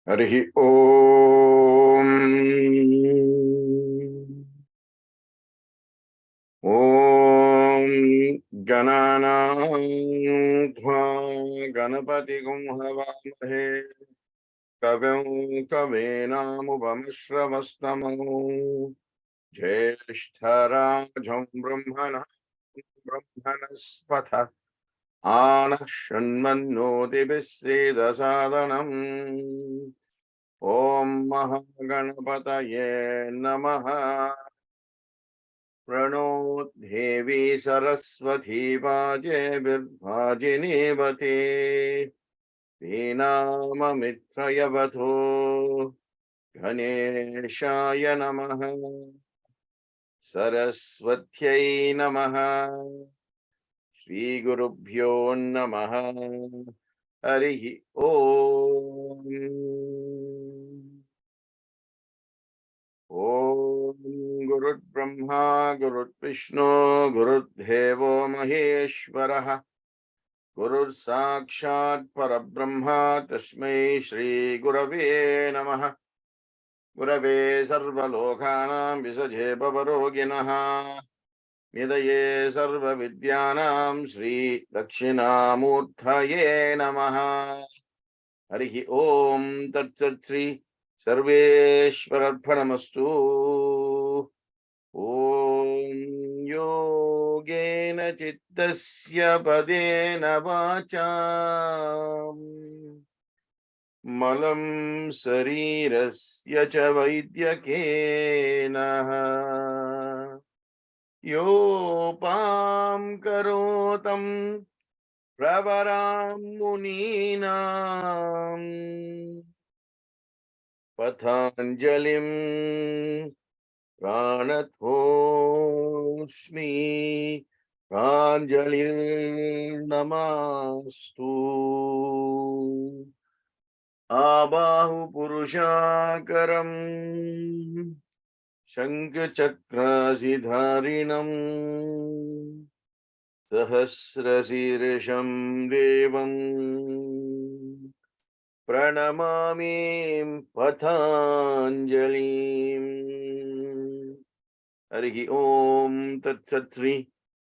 Harihi Om. Om Gananam Tva Ganapati Gumhavamahe Kavim Kavinam Upamashravastamam Jyeshthārajam Brahmanaspatha Anashunmannodibhisridasadanam Om Mahaganapataye Namaha Prano Devi Saraswati Vaje Virvajinevate Vinama Mitrayavatho Ganeshaya Namaha Saraswatyai Namaha Shri Gurubhyo Namaha Harihi Om. Om Gurut Brahma Gurut Vishnu Gurut Devo Maheshwaraha Gurut Sakshat Parabrahma Tasmai Shri Gurave Namaha Gurave Sarva Lokhanam Visaje Bavaroginaha Nidaye Sarva Vidyanam Shri Dakshinamurthaye Namaha Harihi Om Tat Sat Sri Sarveshwararpanamastu. Om Yogena Chittasya Padena Vacham Malam Sarirasya Cha Vaidyakena Yopam Karotam Pravaram Muninam Pathanjalim Pranathoshmi Pranjalir Namastu Abahu Purushakaram Shankhachakrasidharinam Sahasrasirisham Devam Pranamami Pathanjalim. Harihi Om Tat Sat Sri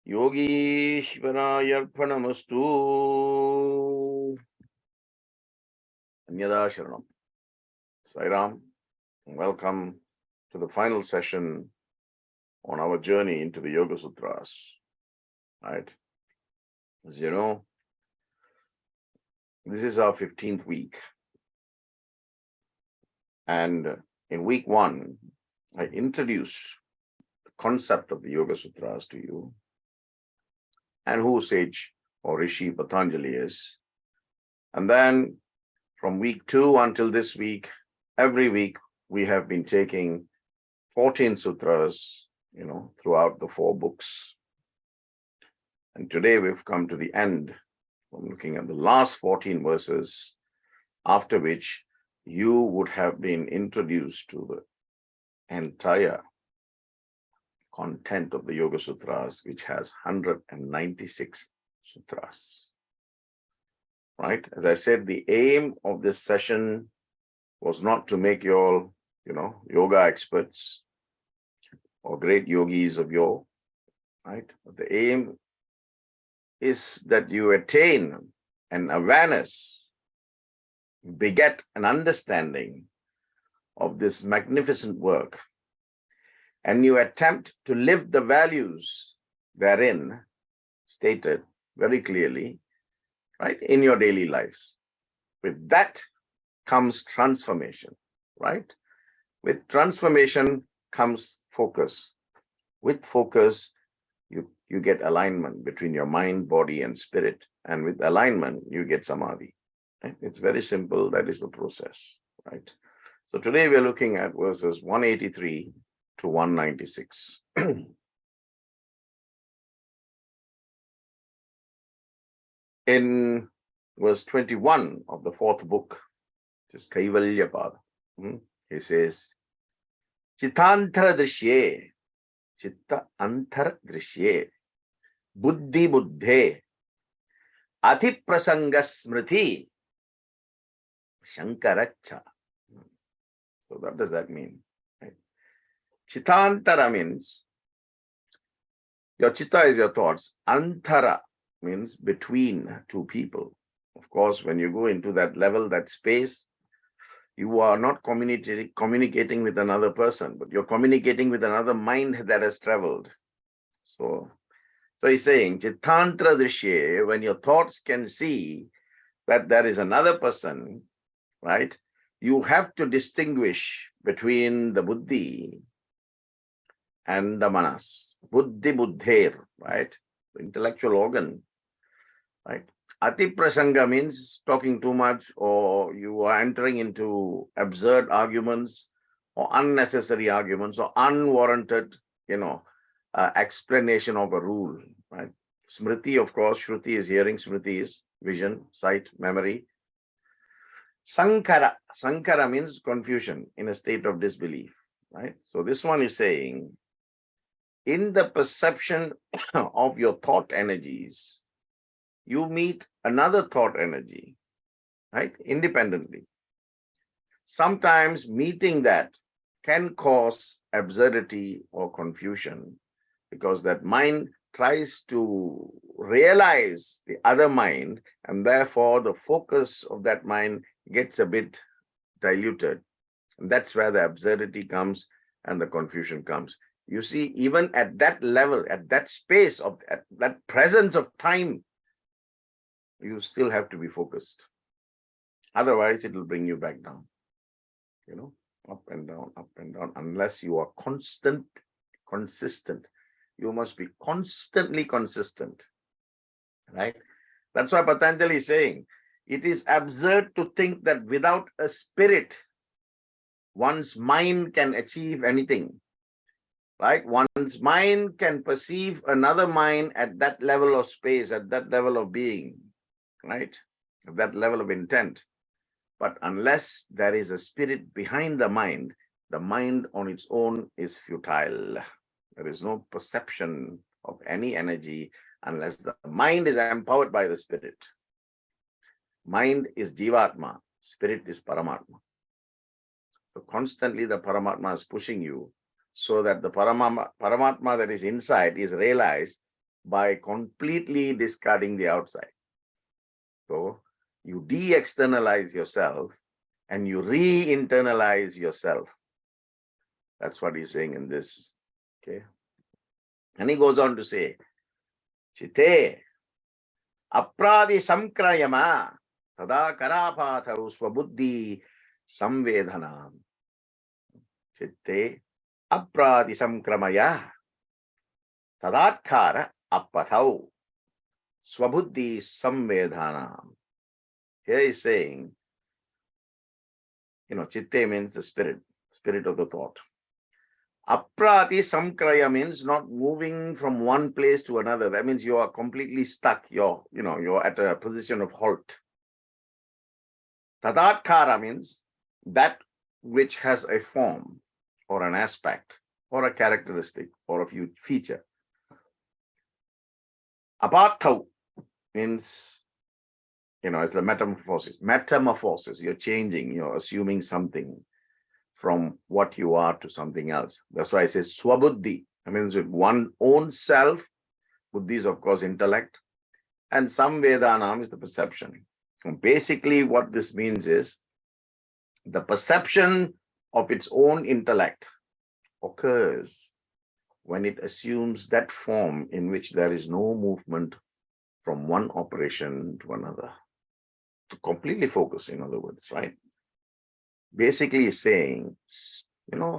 Yogishwarayarpanamastu. Anyada Sharanam. Sai Ram, welcome to the final session on our journey into the Yoga Sutras. Right? As you know, this is our 15th week. And in week 1, I introduced the concept of the Yoga Sutras to you and who sage or Rishi Patanjali is. And then from week 2 until this week, every week we have been taking 14 sutras, throughout the 4 books. And today we've come to the end. I'm looking at the last 14 verses, after which you would have been introduced to the entire content of the Yoga Sutras, which has 196 sutras. Right? As I said, the aim of this session was not to make you all, yoga experts or great yogis of yoga, right? But the aim is that you attain an awareness, beget an understanding of this magnificent work, and you attempt to live the values therein stated very clearly, right, in your daily lives. With that comes transformation, right? With transformation comes focus. With focus, you get alignment between your mind, body, and spirit. And with alignment, you get samadhi. Right? It's very simple. That is the process, right? So today we're looking at verses 183 to 196. In verse 21 of the 4th book, which is Kaivalyapada, he says, Chitantara drishye, chitta antara drishye, buddhi buddhe, ati prasanga smriti, shankaracha So what does that mean? Right? Chitantara means your chitta is your thoughts. Antara means between two people. Of course, when you go into that level, that space, you are not communicating with another person, but you're communicating with another mind that has traveled. So he's saying, Chittantra Drishye, when your thoughts can see that there is another person, right? You have to distinguish between the buddhi and the manas. Buddhi buddher, right? The intellectual organ, right? Ati prasanga means talking too much, or you are entering into absurd arguments or unnecessary arguments or unwarranted, explanation of a rule, right? Smriti, of course, Shruti is hearing, Smriti is vision, sight, memory. Sankara. Sankara means confusion, in a state of disbelief, right? So this one is saying, in the perception of your thought energies, you meet another thought energy, right? Independently. Sometimes meeting that can cause absurdity or confusion because that mind tries to realize the other mind, and therefore the focus of that mind gets a bit diluted. And that's where the absurdity comes and the confusion comes. You see, even at that level, at that space, at that presence of time, you still have to be focused. Otherwise, it will bring you back down, up and down, unless you are consistent. You must be constantly consistent, right? That's why Patanjali is saying, it is absurd to think that without a spirit, one's mind can achieve anything, right? One's mind can perceive another mind at that level of space, at that level of being, right? At that level of intent. But unless there is a spirit behind the mind on its own is futile. There is no perception of any energy unless the mind is empowered by the spirit. Mind is Jivatma, spirit is Paramatma. So constantly the Paramatma is pushing you so that the Paramatma that is inside is realized by completely discarding the outside. So you de-externalize yourself and you re-internalize yourself. That's what he's saying in this. Okay. And he goes on to say, Chite apradi samkrayama tada karapatharu swabuddhi samvedhanam. Chitte apradi samkramaya tadatkara apathau swabuddhi samvedhanam. Here he's saying, chitte means the spirit of the thought. Aprati samkraya means not moving from one place to another. That means you are completely stuck. You're at a position of halt. Tadatkara means that which has a form or an aspect or a characteristic or a feature. Apathav means, it's the metamorphosis. Metamorphosis, you're changing, you're assuming something from what you are to something else. That's why I say swabuddhi. That means with one own self. Buddhi is, of course, intellect. And samvedanam is the perception. And basically, what this means is the perception of its own intellect occurs when it assumes that form in which there is no movement from one operation to another. To completely focus, in other words, right? Basically saying,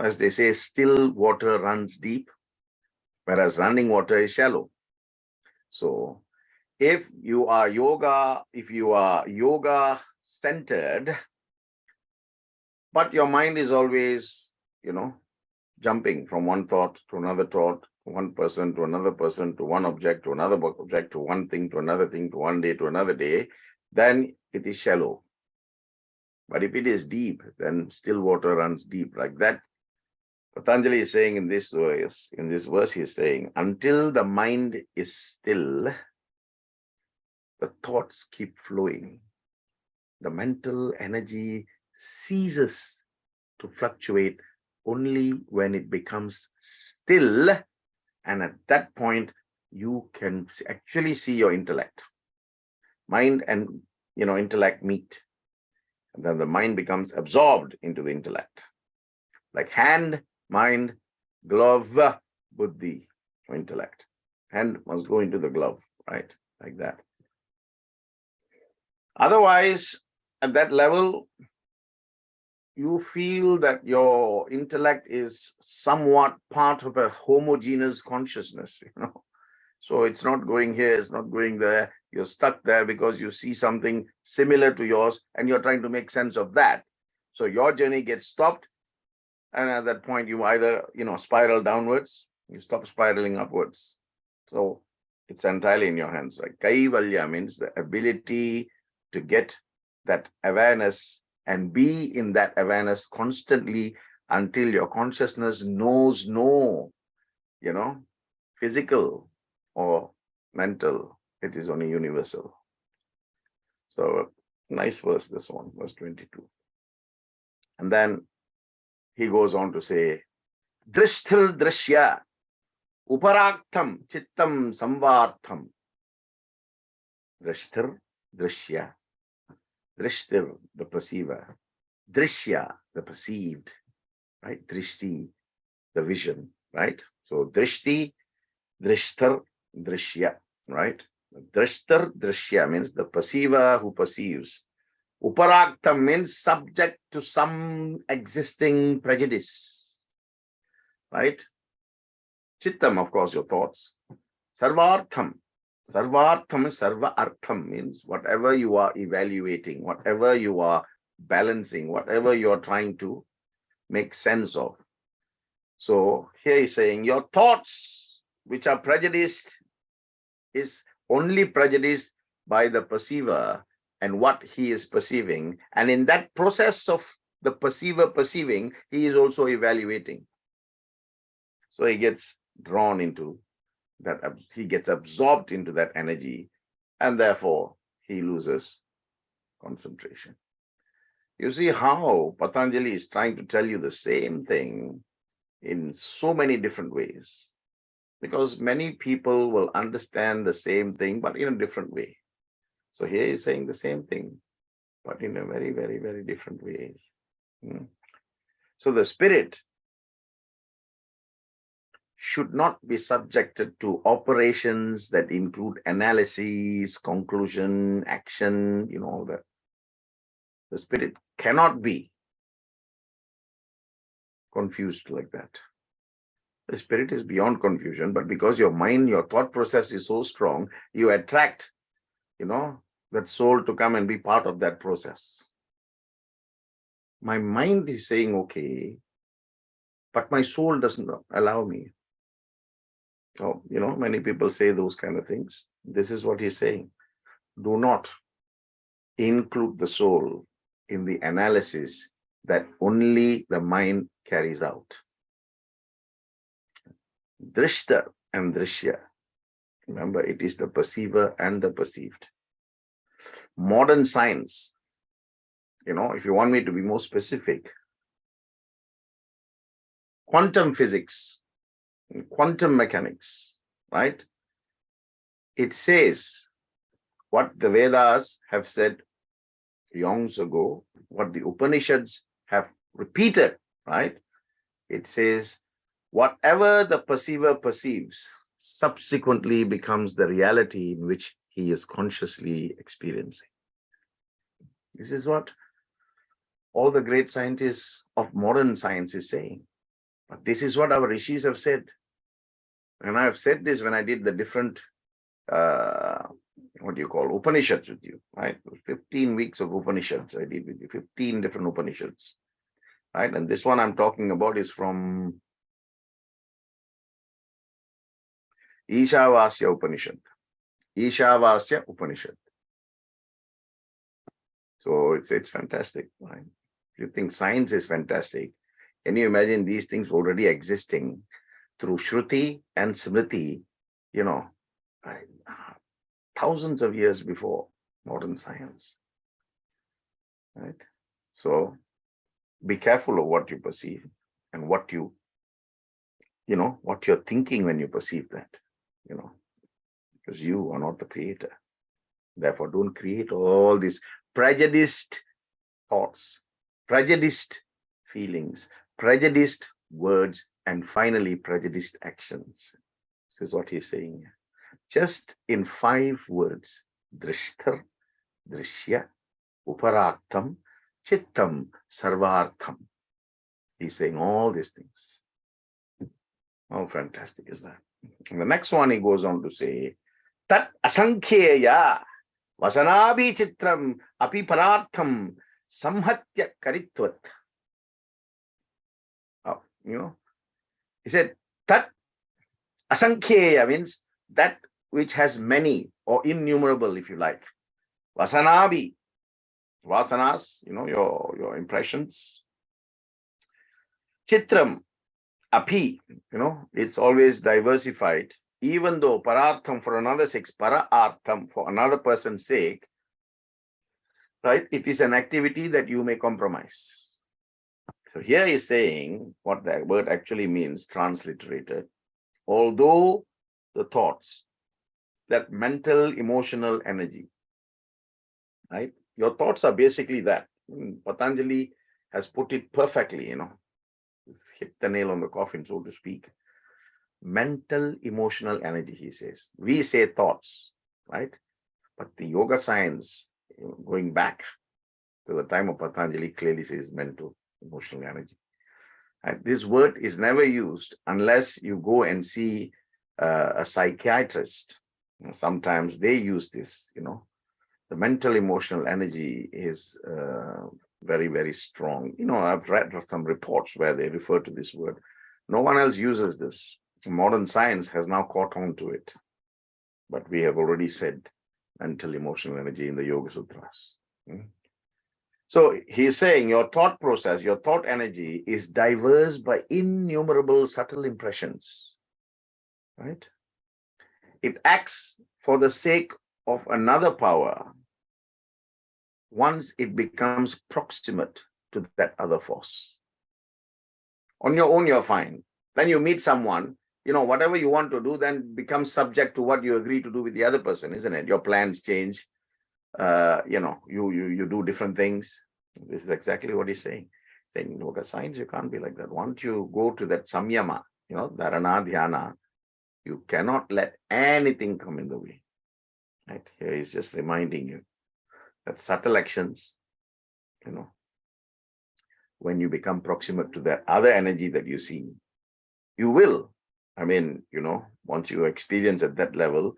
as they say, still water runs deep, whereas running water is shallow. So if you are yoga centered, but your mind is always, jumping from one thought to another thought, one person to another person, to one object, to another object, to one thing, to another thing, to one day, to another day, then it is shallow. But if it is deep, then still water runs deep. Like that, Patanjali is saying in this verse, he is saying, until the mind is still, the thoughts keep flowing. The mental energy ceases to fluctuate only when it becomes still. And at that point, you can actually see your intellect. Mind and intellect meet. And then the mind becomes absorbed into the intellect. Like hand, mind, glove, buddhi, intellect. Hand must go into the glove, right? Like that. Otherwise, at that level, you feel that your intellect is somewhat part of a homogeneous consciousness, So it's not going here, it's not going there. You're stuck there because you see something similar to yours and you're trying to make sense of that. So your journey gets stopped. And at that point, you either, spiral downwards, you stop spiraling upwards. So it's entirely in your hands, right? Kaivalya means the ability to get that awareness and be in that awareness constantly until your consciousness knows no, physical or mental. It is only universal. So nice verse, this one, verse 22. And then he goes on to say, Drishthil drishya, uparaktam chittam samvartham. Drishthir drishya. Drishthir, the perceiver. Drishya, the perceived. Right? Drishti, the vision. Right? So drishti, drishthir, drishya. Right? Drishthir drishya means the perceiver who perceives. Uparaktam means subject to some existing prejudice, right? Chittam, of course, your thoughts. Sarvartham. Sarvartham is sarva artham, means whatever you are evaluating, whatever you are balancing, whatever you are trying to make sense of. So here he's saying your thoughts, which are prejudiced, is only prejudiced by the perceiver and what he is perceiving. And in that process of the perceiver perceiving, he is also evaluating. So he gets drawn into that, he gets absorbed into that energy, and therefore he loses concentration. You see how Patanjali is trying to tell you the same thing in so many different ways, because many people will understand the same thing, but in a different way. So here he's saying the same thing, but in a very, very, very different ways. So the spirit should not be subjected to operations that include analysis, conclusion, action, all that. The spirit cannot be confused like that. The spirit is beyond confusion, but because your mind, your thought process is so strong, you attract, that soul to come and be part of that process. My mind is saying, okay, but my soul doesn't allow me. So, many people say those kind of things. This is what he's saying. Do not include the soul in the analysis that only the mind carries out. Drishta and drishya. Remember, it is the perceiver and the perceived. Modern science, if you want me to be more specific, quantum physics, quantum mechanics, right? It says what the Vedas have said eons ago, what the Upanishads have repeated, right? It says whatever the perceiver perceives subsequently becomes the reality in which he is consciously experiencing. This is what all the great scientists of modern science is saying. But this is what our rishis have said. And I have said this when I did the different, Upanishads with you, right? 15 weeks of Upanishads I did with you, 15 different Upanishads, right? And this one I'm talking about is from Ishavasya Upanishad. Ishavasya Upanishad. So it's fantastic, right? If you think science is fantastic, can you imagine these things already existing through Shruti and Smriti, thousands of years before modern science, right? So be careful of what you perceive and what what you're thinking when you perceive that, because you are not the creator. Therefore, don't create all these prejudiced thoughts, prejudiced feelings, prejudiced words, and finally prejudiced actions. This is what he's saying. Just in 5 words: drishthar, drishya, uparartham, chittam, sarvartham. He's saying all these things. How fantastic is that? And the next one he goes on to say, tat asankheya vasanabi chitram api parartham samhatya karitvat. He said, tat asankheya means that which has many or innumerable, if you like. Vasanabi, vasanas, your impressions. Chitram, api, it's always diversified. Even though parartham for another's sake, para-artham for another person's sake, right? It is an activity that you may compromise. So here he's saying what that word actually means, transliterated. Although the thoughts, that mental, emotional energy, right? Your thoughts are basically that. Patanjali has put it perfectly, It's hit the nail on the coffin, so to speak. Mental, emotional energy, he says. We say thoughts, right? But the yoga science, going back to the time of Patanjali, clearly says mental, emotional energy. And this word is never used unless you go and see a psychiatrist. Sometimes they use this, The mental, emotional energy is very, very strong. I've read some reports where they refer to this word. No one else uses this. Modern science has now caught on to it. But we have already said mental, emotional energy in the Yoga Sutras. So he's saying your thought process, your thought energy is diverse by innumerable subtle impressions, right? It acts for the sake of another power once it becomes proximate to that other force. On your own, you're fine. Then you meet someone, whatever you want to do then becomes subject to what you agree to do with the other person, isn't it? Your plans change. You do different things. This is exactly what he's saying. In yoga science, you can't be like that. Once you go to that samyama, dharana, dhyana, you cannot let anything come in the way. Right? Here he's just reminding you that subtle actions, when you become proximate to that other energy that you see, you will. Once you experience at that level,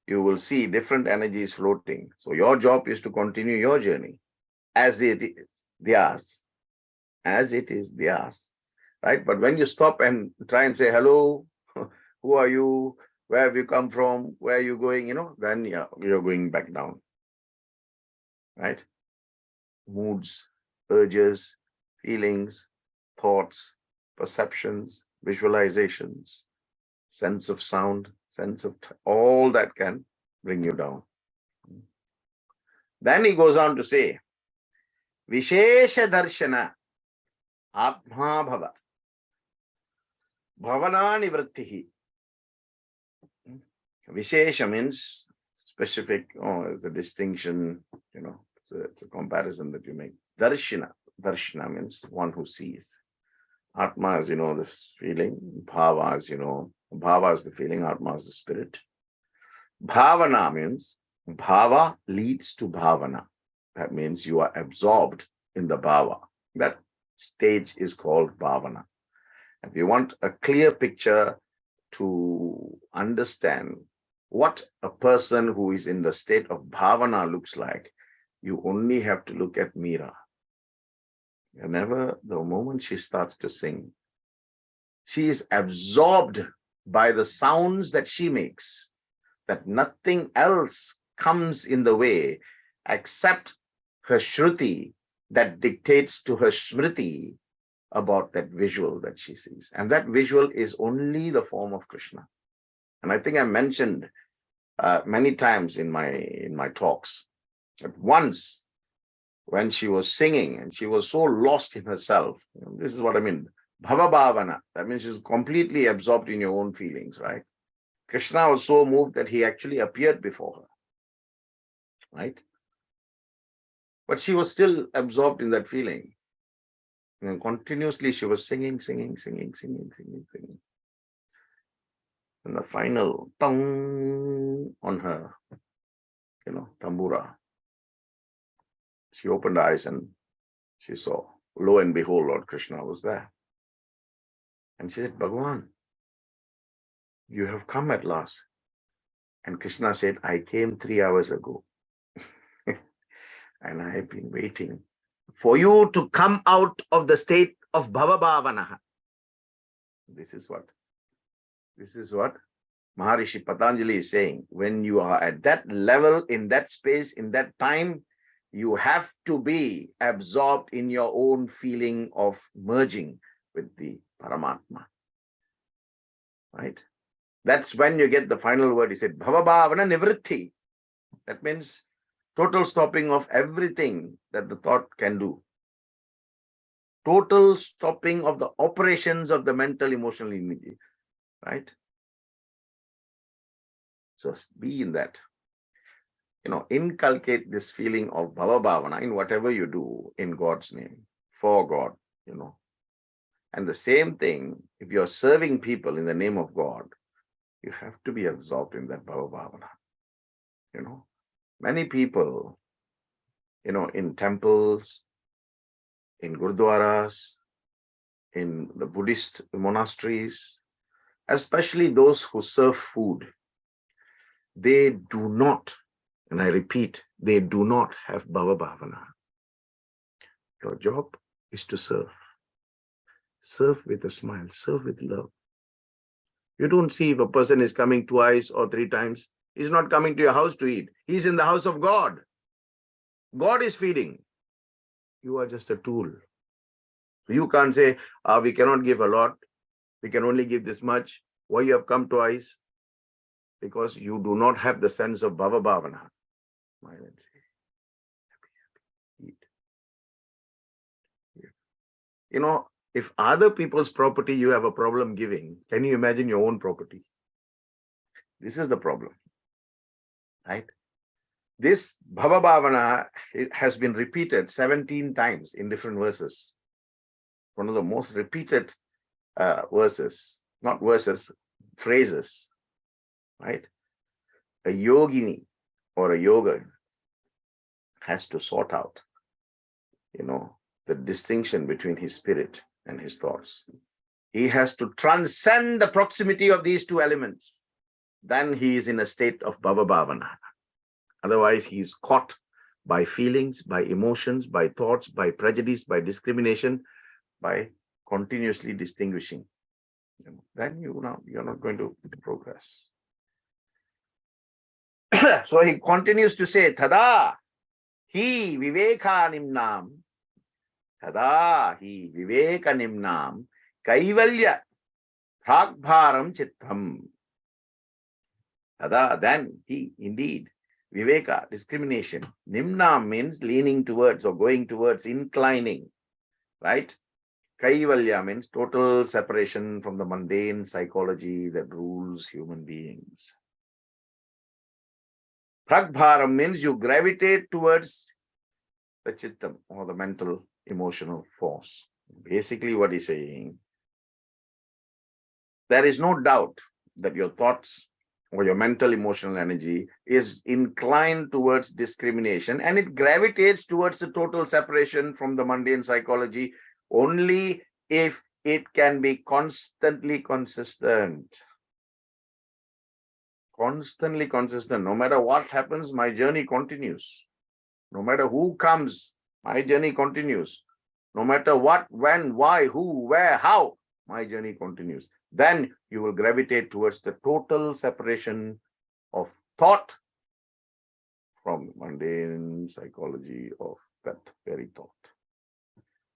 you will see different energies floating. So your job is to continue your journey as it is theirs. As it is theirs. Right? But when you stop and try and say, hello, who are you? Where have you come from? Where are you going? Then you're going back down. Right? Moods, urges, feelings, thoughts, perceptions, visualizations, sense of sound, sense of all that can bring you down. Then he goes on to say, Vishesha Darshana Atma Bhava Bhavana Nivrittihi. Vishesha means specific, it's a distinction, it's a comparison that you make. Darshana means one who sees. Atma is, this feeling. Bhava is, Bhava is the feeling. Atma is the spirit. Bhavana means Bhava leads to Bhavana. That means you are absorbed in the Bhava. That stage is called Bhavana. If you want a clear picture to understand what a person who is in the state of Bhavana looks like, you only have to look at Meera. The moment she starts to sing, she is absorbed by the sounds that she makes, that nothing else comes in the way except her Shruti that dictates to her Smriti about that visual that she sees. And that visual is only the form of Krishna. And I think I mentioned many times in my talks that once when she was singing and she was so lost in herself. This is what I mean. Bhava Bhavana. That means she's completely absorbed in your own feelings, right? Krishna was so moved that he actually appeared before her, right? But she was still absorbed in that feeling. And continuously she was singing. And the final tong on her, tambura. She opened her eyes and she saw, lo and behold, Lord Krishna was there. And she said, Bhagavan, you have come at last. And Krishna said, I came 3 hours ago. And I have been waiting for you to come out of the state of Bhava Bhavana. This is what Maharishi Patanjali is saying. When you are at that level, in that space, in that time, you have to be absorbed in your own feeling of merging with the Paramatma. Right? That's when you get the final word. He said, Bhava Bhavana Nivritti. That means total stopping of everything that the thought can do. Total stopping of the operations of the mental, emotional imagery. Right? So be in that. Inculcate this feeling of Bhava Bhavana in whatever you do in God's name, for God, And the same thing, if you're serving people in the name of God, you have to be absorbed in that Bhava Bhavana. Many people, in temples, in gurdwaras, in the Buddhist monasteries, especially those who serve food, they do not, and I repeat, they do not have Bhava Bhavana. Your job is to serve. Serve with a smile, serve with love. You don't see if a person is coming 2 or 3 times. He's not coming to your house to eat. He's in the house of God. God is feeding. You are just a tool. You can't say, we cannot give a lot. We can only give this much. Why you have come twice? Because you do not have the sense of Bhava Bhavana. Smile and say, happy, eat. If other people's property you have a problem giving, can you imagine your own property? This is the problem, right? This Bhava Bhavana has been repeated 17 times in different verses. One of the most repeated phrases, right? A yogini or a yoga has to sort out, the distinction between his spirit and his thoughts. He has to transcend the proximity of these two elements. Then he is in a state of Bhava Bhavana. Otherwise, he is caught by feelings, by emotions, by thoughts, by prejudice, by discrimination, by continuously distinguishing. Then you're not going to progress. So he continues to say, Tada hi viveka nimnam. Tada hi viveka nimnam kaivalya bhagbharam chittam. Tada, then he, indeed, viveka, discrimination. Nimnam means leaning towards or going towards, inclining, right? Kaivalya means total separation from the mundane psychology that rules human beings. Pragbharam means you gravitate towards the chittam or the mental emotional force. Basically what he's saying, there is no doubt that your thoughts or your mental emotional energy is inclined towards discrimination, and it gravitates towards the total separation from the mundane psychology only if it can be constantly consistent. Constantly consistent. No matter what happens, my journey continues. No matter who comes, my journey continues. No matter what, when, why, who, where, how, my journey continues. Then you will gravitate towards the total separation of thought from mundane psychology of that very thought.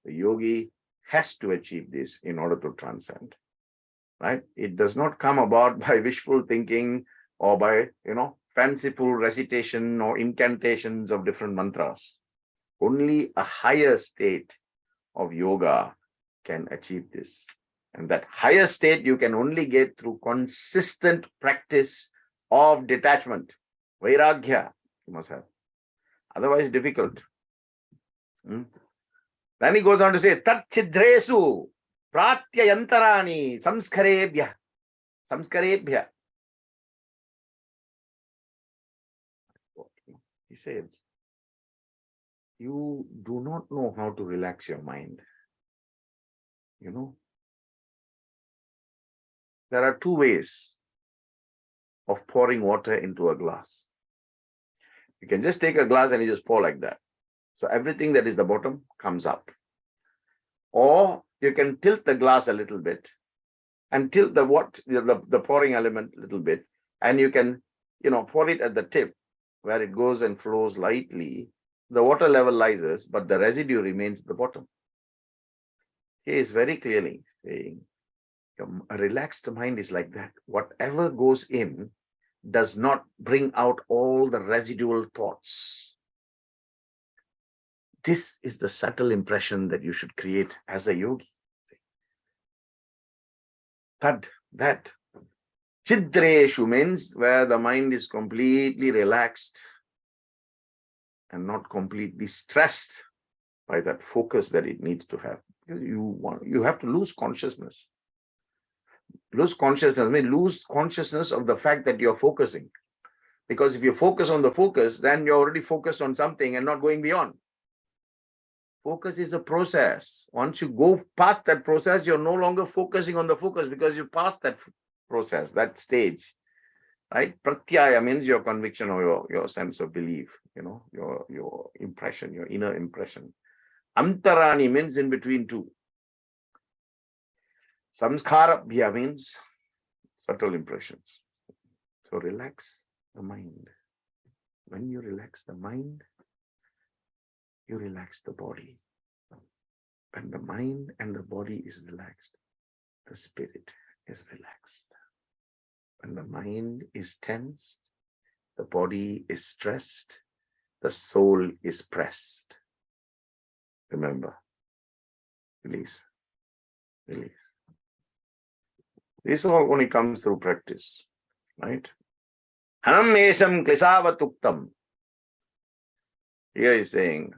The yogi has to achieve this in order to transcend, right? It does not come about by wishful thinking or by, fanciful recitation or incantations of different mantras. Only a higher state of yoga can achieve this. And that higher state you can only get through consistent practice of detachment. Vairagya you must have. Otherwise difficult. Then he goes on to say, Tat chidresu pratya yantarani samskarebhya. Samskarebhya. He says, you do not know how to relax your mind. You know, there are two ways of pouring water into a glass. You can just take a glass and you just pour like that. So everything that is the bottom comes up. Or you can tilt the glass a little bit and tilt the pouring element a little bit, and you can, pour it at the tip where it goes and flows lightly. The water level rises, but the residue remains at the bottom. He is very clearly saying, a relaxed mind is like that. Whatever goes in does not bring out all the residual thoughts. This is the subtle impression that you should create as a yogi. That chidreshu means where the mind is completely relaxed and not completely stressed by that focus that it needs to have. You have to lose consciousness. Lose consciousness means lose consciousness of the fact that you're focusing. Because if you focus on the focus, then you're already focused on something and not going beyond. Focus is a process. Once you go past that process, you're no longer focusing on the focus because you passed that process, that stage. Right? Pratyaya means your conviction or your sense of belief, your impression, your inner impression. Antarani means in between two. Samskarabhya means subtle impressions. So relax the mind. When you relax the mind, you relax the body. When the mind and the body is relaxed, the spirit is relaxed. When the mind is tensed, the body is stressed, the soul is pressed. Remember, release, release. This all only comes through practice, right? Hanam esham klesavatuktam. Here he's saying,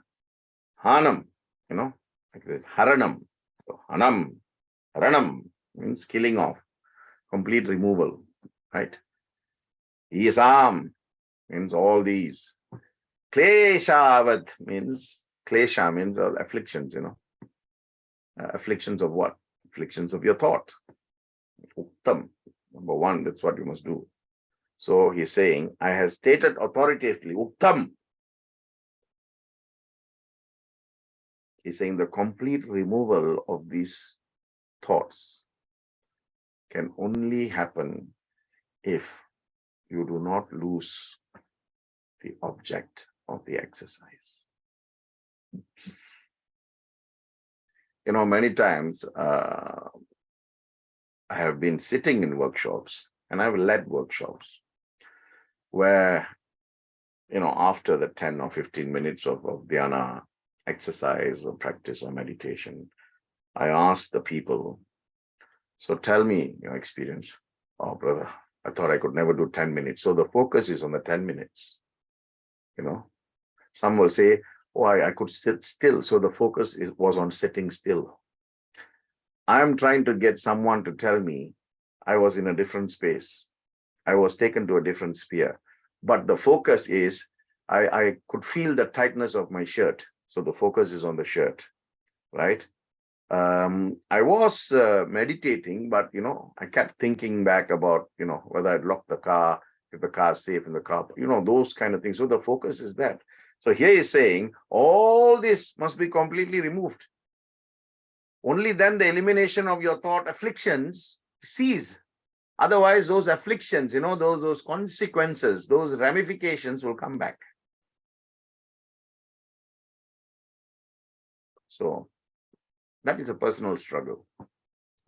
Hanam, like this, Haranam. So Hanam, Haranam means killing off, complete removal, right? Isam means all these. Kleshavad means, klesha means afflictions, afflictions of what? Afflictions of your thought. Uktam, number one, that's what you must do. So he's saying, I have stated authoritatively, Uktam. He's saying the complete removal of these thoughts can only happen if you do not lose the object of the exercise. Many times I have been sitting in workshops and I've led workshops where, after the 10 or 15 minutes of dhyana exercise or practice or meditation, I ask the people, so tell me your experience. Oh, brother, I thought I could never do 10 minutes. So the focus is on the 10 minutes. Some will say, oh, I could sit still. So the focus was on sitting still. I'm trying to get someone to tell me I was in a different space. I was taken to a different sphere. But the focus is, I could feel the tightness of my shirt. So the focus is on the shirt, right? I was meditating, but, I kept thinking back about, whether I'd locked the car, if the car is safe in the car, those kind of things. So the focus is that. So here he's saying, all this must be completely removed. Only then the elimination of your thought afflictions cease. Otherwise, those afflictions, those consequences, those ramifications will come back. So that is a personal struggle,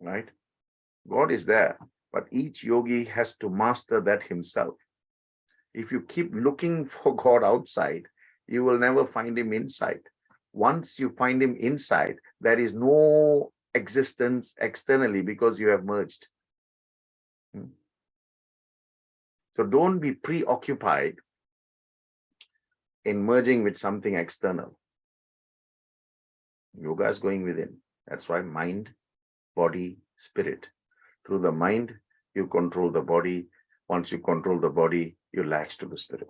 right? God is there, but each yogi has to master that himself. If you keep looking for God outside, you will never find him inside. Once you find him inside, there is no existence externally because you have merged. So don't be preoccupied in merging with something external. Yoga is going within. That's why mind, body, spirit. Through the mind, you control the body. Once you control the body, you latch to the spirit.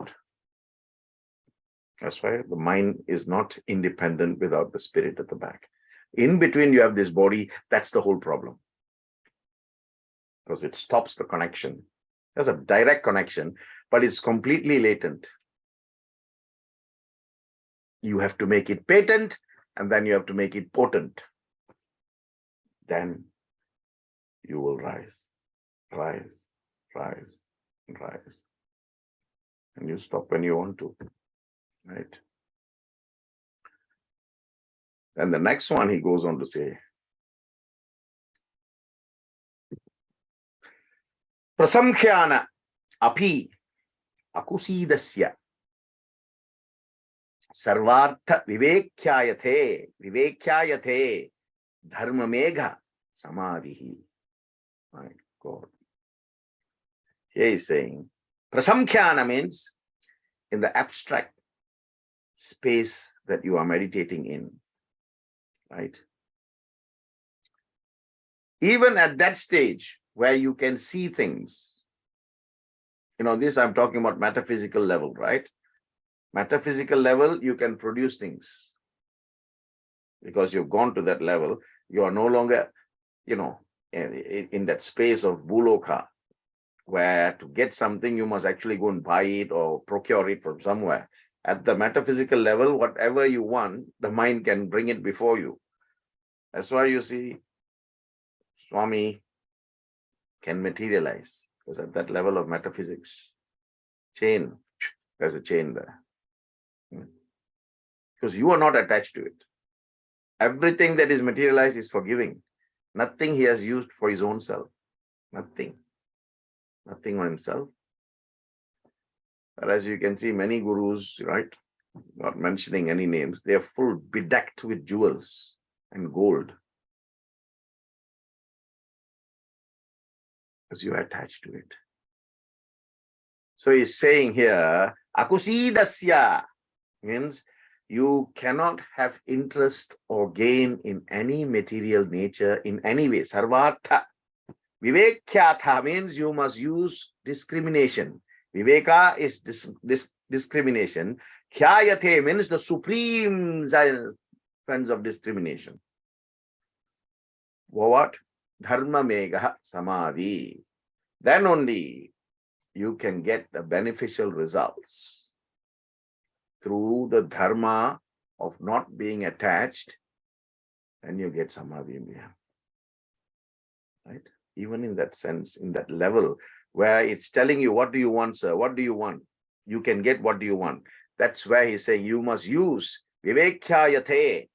That's why the mind is not independent without the spirit at the back. In between, you have this body. That's the whole problem. Because it stops the connection. There's a direct connection, but it's completely latent. You have to make it patent, and then you have to make it potent. Then you will rise, rise, rise, rise. And you stop when you want to, right? Then the next one he goes on to say, Prasamkhyana api akusidasya sarvartha vivekyayate dharma megha samadhihi. My God. Here he's saying, Prasamkhyana means in the abstract space that you are meditating in, right? Even at that stage where you can see things, this I'm talking about metaphysical level, right? Metaphysical level, you can produce things. Because you've gone to that level, you are no longer, in that space of buloka, where to get something, you must actually go and buy it or procure it from somewhere. At the metaphysical level, whatever you want, the mind can bring it before you. That's why you see Swami can materialize, because at that level of metaphysics, there's a chain there. Because you are not attached to it. Everything that is materialized is forgiving. Nothing he has used for his own self. Nothing. Nothing on himself. But as you can see, many gurus, right, not mentioning any names, they are full bedecked with jewels and gold. Because you are attached to it. So he's saying here, akusidasya means you cannot have interest or gain in any material nature in any way. Sarvartha. Vivekyatha means you must use discrimination. Viveka is discrimination. Khyayate means the supreme sense of discrimination. What? Dharma megha samadhi. Then only you can get the beneficial results through the dharma of not being attached, and you get samadhi in the end. Right? Even in that sense, in that level where it's telling you, what do you want, sir? What do you want? You can get what do you want. That's where he's saying you must use vivekyayate.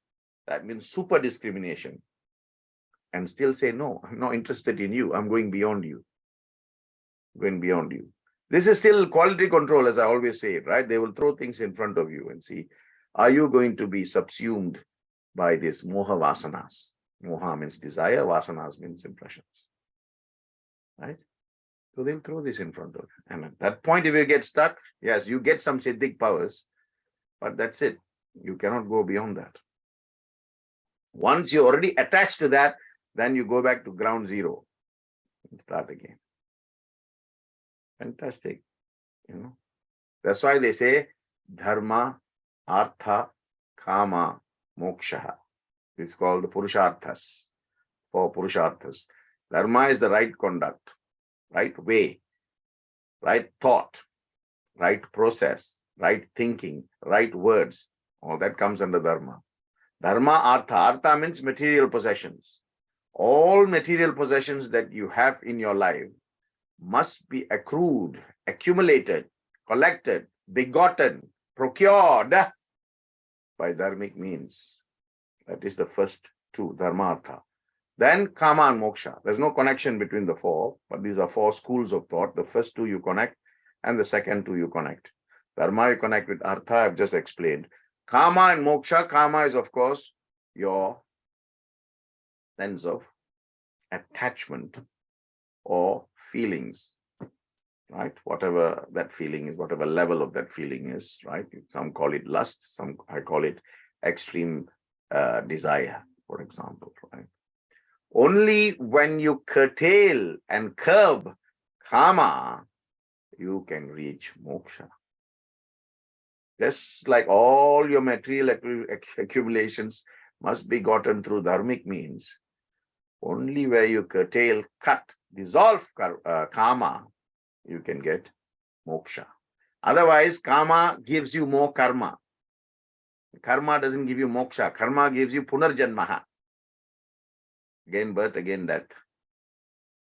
That means super discrimination. And still say, no, I'm not interested in you. I'm going beyond you. Going beyond you. This is still quality control, as I always say, right? They will throw things in front of you and see, are you going to be subsumed by this moha vasanas? Moha means desire, vasanas means impressions. Right? So they'll throw this in front of you. And at that point, if you get stuck, yes, you get some siddhic powers, but that's it. You cannot go beyond that. Once you're already attached to that, then you go back to ground zero and start again. Fantastic. That's why they say dharma, artha, kama, moksha. This is called the purusharthas. For purusharthas. Dharma is the right conduct, right way, right thought, right process, right thinking, right words. All that comes under dharma. Dharma, artha. Artha means material possessions. All material possessions that you have in your life must be accrued, accumulated, collected, begotten, procured by dharmic means. That is the first two, dharma, artha. Then kama and moksha. There's no connection between the four, but these are four schools of thought. The first two you connect, and the second two you connect. Dharma you connect with artha, I've just explained. Kama and moksha. Kama is, of course, your sense of attachment or feelings, right? Whatever that feeling is, whatever level of that feeling is, right? Some call it lust, I call it extreme desire, for example, right? Only when you curtail and curb kama, you can reach moksha. Just like all your material accumulations must be gotten through dharmic means, only where you curtail, cut, dissolve kama, you can get moksha. Otherwise, kama gives you more karma. Karma doesn't give you moksha. Karma gives you punarjanmaha. Again birth, again death.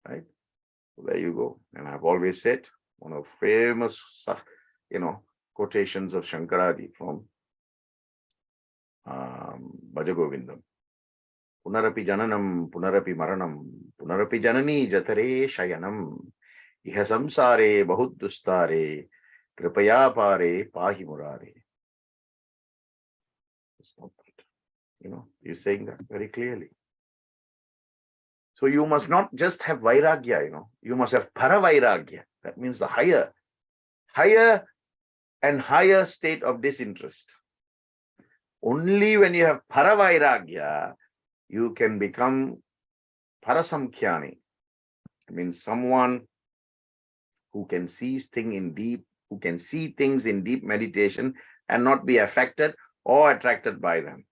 Right? So there you go. And I've always said, one of famous, quotations of Shankaradi from Bhajagovindam. Punarapi jananam, punarapi maranam, punarapi janani jatare shayanam, iha samsare bahut dustare, kripaya pare pahi murare. Stop that. He's saying that very clearly. So you must not just have vairagya, you must have paravairagya. That means the higher and higher state of disinterest. Only when you have paravairagya, you can become parasamkhyani. I mean, someone who can see things in deep meditation and not be affected or attracted by them.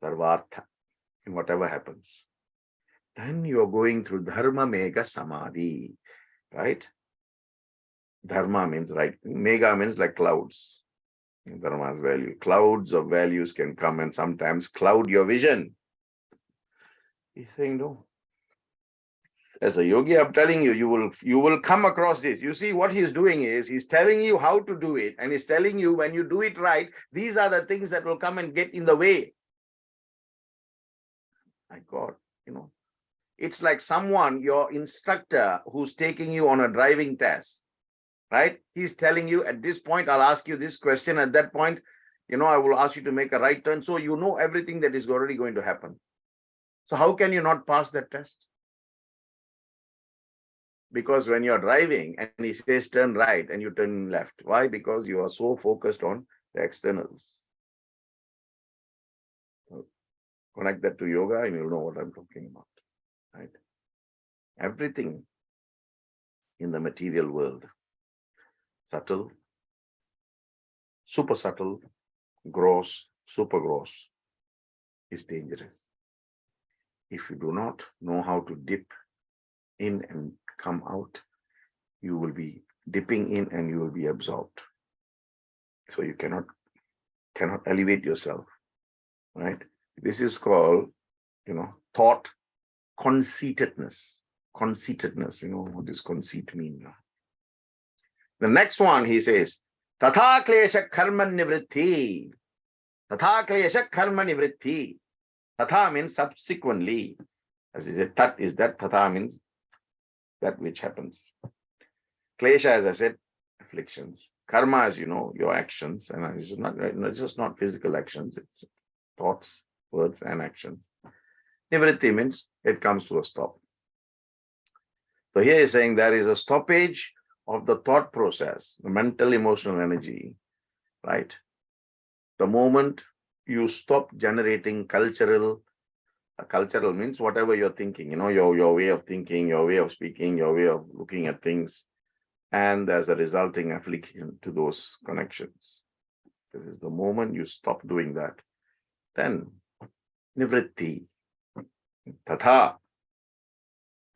Sarvartha, in whatever happens. Then you are going through dharma mega samadhi, right? Dharma means right. Mega means like clouds. Dharma's value. Clouds of values can come and sometimes cloud your vision. He's saying, no. As a yogi, I'm telling you, you will come across this. You see, what he's doing is he's telling you how to do it, and he's telling you when you do it right, these are the things that will come and get in the way. My God, it's like someone, your instructor, who's taking you on a driving test, right? He's telling you at this point, I'll ask you this question. At that point, I will ask you to make a right turn. So you know everything that is already going to happen. So how can you not pass that test? Because when you're driving and he says turn right and you turn left. Why? Because you are so focused on the externals. Connect that to yoga and you'll know what I'm talking about. Right? Everything in the material world, subtle, super subtle, gross, super gross, is dangerous. If you do not know how to dip in and come out, you will be dipping in and you will be absorbed. So you cannot elevate yourself, right? This is called, thought conceitedness. Conceitedness, what does conceit mean? The next one, he says, Tatha klesha karma nivritti. Tatha klesha karma nivritti. Tatha means subsequently. As he said, tat is that, tatha means that which happens. Klesha, as I said, afflictions. Karma, as you know, your actions, and it's just not physical actions, it's thoughts, words, and actions. Nivritti means it comes to a stop. So here he's saying there is a stoppage of the thought process, the mental, emotional energy, right? The moment you stop generating cultural means whatever you're thinking, your way of thinking, your way of speaking, your way of looking at things, and there's a resulting affliction to those connections. This is the moment you stop doing that. Then, nivritti, tatha,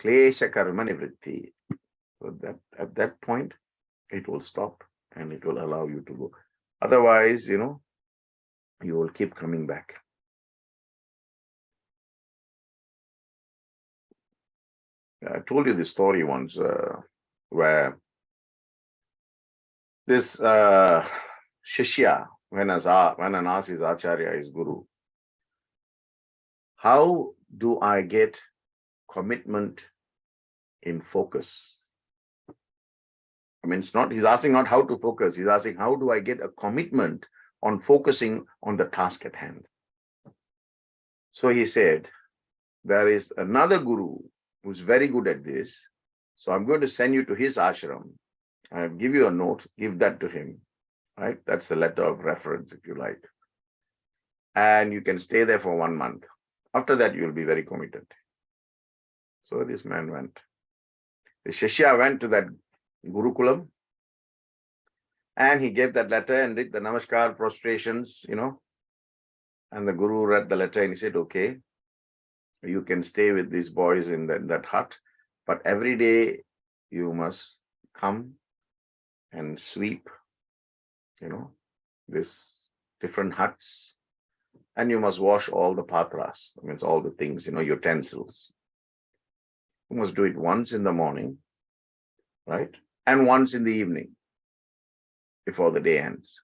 klesha karma nivritti. So that at that point, it will stop and it will allow you to go. Otherwise, you will keep coming back. I told you this story once where this Shishya, when an asks his Acharya, his Guru, how do I get commitment in focus? I mean, he's asking not how to focus, he's asking how do I get a commitment on focusing on the task at hand. So he said, there is another guru who's very good at this. So I'm going to send you to his ashram. I'll give you a note, give that to him, right? That's a letter of reference, if you like. And you can stay there for 1 month. After that, you'll be very committed. So this man went. The Shishya went to that Gurukulam and he gave that letter and did the namaskar prostrations, and the Guru read the letter and he said, okay, you can stay with these boys in that hut, but every day you must come and sweep, this different huts, and you must wash all the patras, that means all the things, utensils. You must do it once in the morning, right? And once in the evening before the day ends.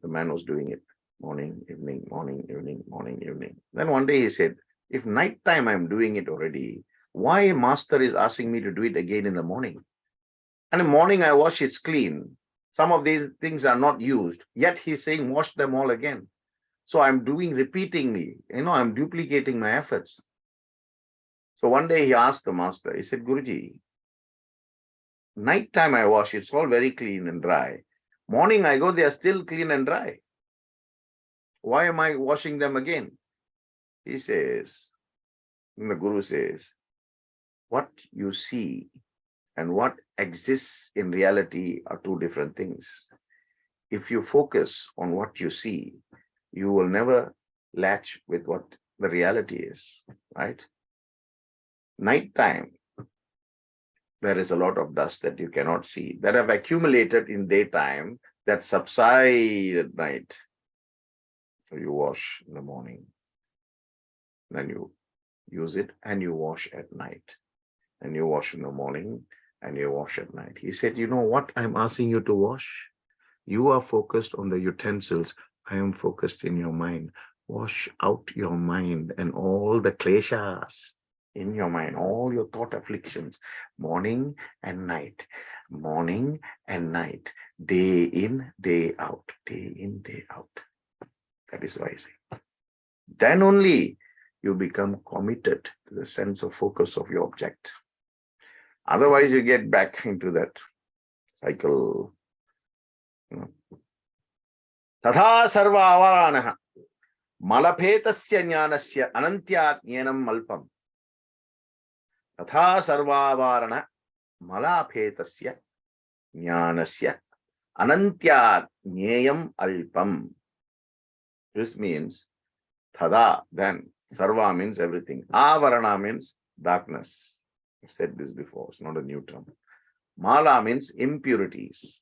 The man was doing it morning, evening, morning, evening, morning, evening. Then one day he said, if nighttime I'm doing it already, why master is asking me to do it again in the morning? And in the morning I wash, it's clean. Some of these things are not used, yet he's saying wash them all again. So I'm doing repeatingly, I'm duplicating my efforts. So one day he asked the master, he said, Guruji, nighttime I wash, it's all very clean and dry. Morning I go, they are still clean and dry. Why am I washing them again? He says, and the Guru says, what you see and what exists in reality are two different things. If you focus on what you see, you will never latch with what the reality is, right? Nighttime, there is a lot of dust that you cannot see, that have accumulated in daytime, that subside at night. So you wash in the morning, then you use it and you wash at night. And you wash in the morning and you wash at night. He said, you know what I'm asking you to wash? You are focused on the utensils. I am focused in your mind. Wash out your mind and all the kleshas in your mind, all your thought afflictions, morning and night, morning and night, day in, day out, day in, day out. That is why I say. Then only you become committed to the sense of focus of your object. Otherwise, you get back into that cycle. Tatha sarva avaranaha malaphetasya jnanasya anantyat jnanam malpam. Tatha sarva avarana malaphetasya jnanasya anantyat jnayam alpam. This means tada, then. Sarva means everything. Avarana means darkness. I've said this before, it's not a new term. Mala means impurities.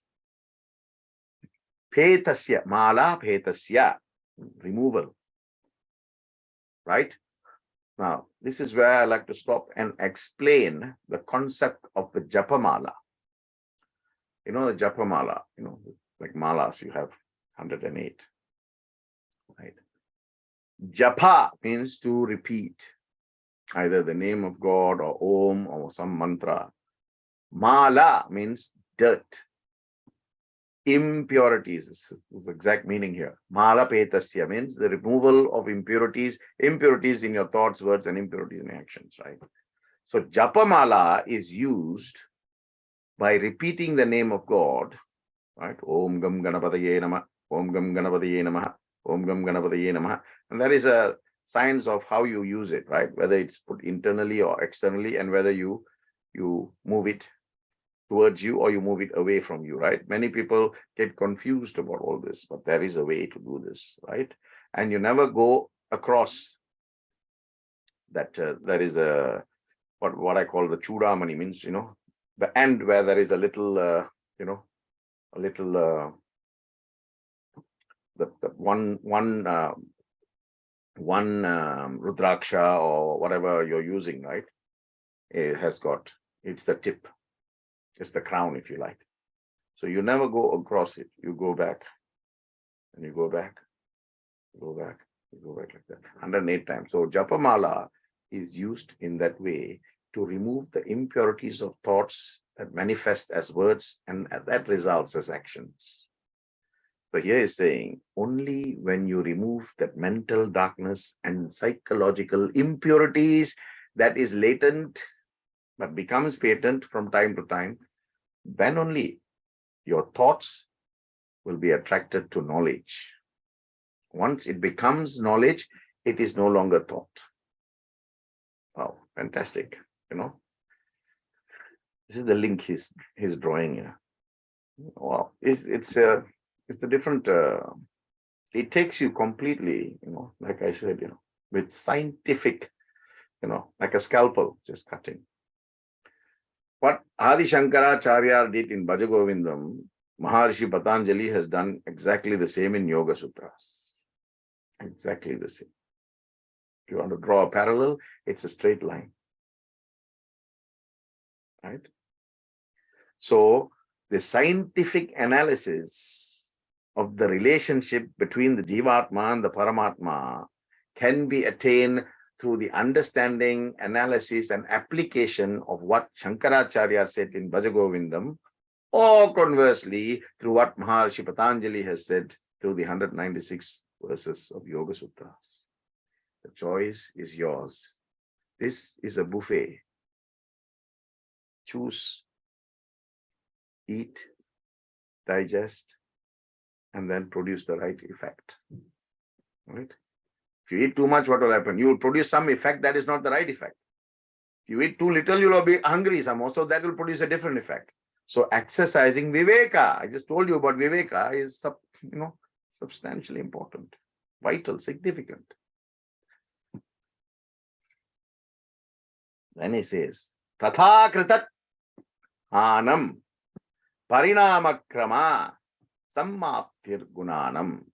Phetasya, mala phetasya, removal. Right? Now, this is where I like to stop and explain the concept of the japamala. The japamala, like malas, you have 108. Right? Japa means to repeat either the name of God or Om or some mantra. Mala means dirt. Impurities is the exact meaning here. Mala petasya means the removal of impurities, impurities in your thoughts, words, and impurities in actions, right? So japamala is used by repeating the name of God, right? Om Gam Ganapataye Namah, Om Gam Ganapataye Namah, Om Gam Ganapataye Namah. And that is a science of how you use it, right? Whether it's put internally or externally, and whether you move it towards you or you move it away from you, right? Many people get confused about all this, but there is a way to do this, right? And you never go across that. There is a what I call the chudamani, means the end where there is a little one rudraksha or whatever you're using, right? It has got, it's the tip, it's the crown, if you like. So you never go across it. You go back and you go back, you go back, you go back like that 108 times. So japamala is used in that way to remove the impurities of thoughts that manifest as words, and that results as actions. So here is saying, only when you remove that mental darkness and psychological impurities that is latent but becomes patent from time to time, then only your thoughts will be attracted to knowledge. Once it becomes knowledge, it is no longer thought. Wow, fantastic. This is the link he's drawing here. Wow, it's a different. It takes you completely, like I said, with scientific, like a scalpel, just cutting. What Adi Shankaracharya did in Bhaja Govindam, Maharishi Patanjali has done exactly the same in Yoga Sutras. Exactly the same. If you want to draw a parallel, it's a straight line. Right? So the scientific analysis of the relationship between the Jivatma and the Paramatma can be attained through the understanding, analysis, and application of what Shankaracharya said in Bhaja Govindam, or conversely, through what Maharishi Patanjali has said through the 196 verses of Yoga Sutras. The choice is yours. This is a buffet. Choose, eat, digest, and then produce the right effect. Right? If you eat too much, what will happen? You will produce some effect that is not the right effect. If you eat too little, you will be hungry some more, so that will produce a different effect. So exercising viveka, I just told you about viveka, is substantially important, vital, significant. Then he says, Tatha kritat anam parinamakrama sammaptir gunanam.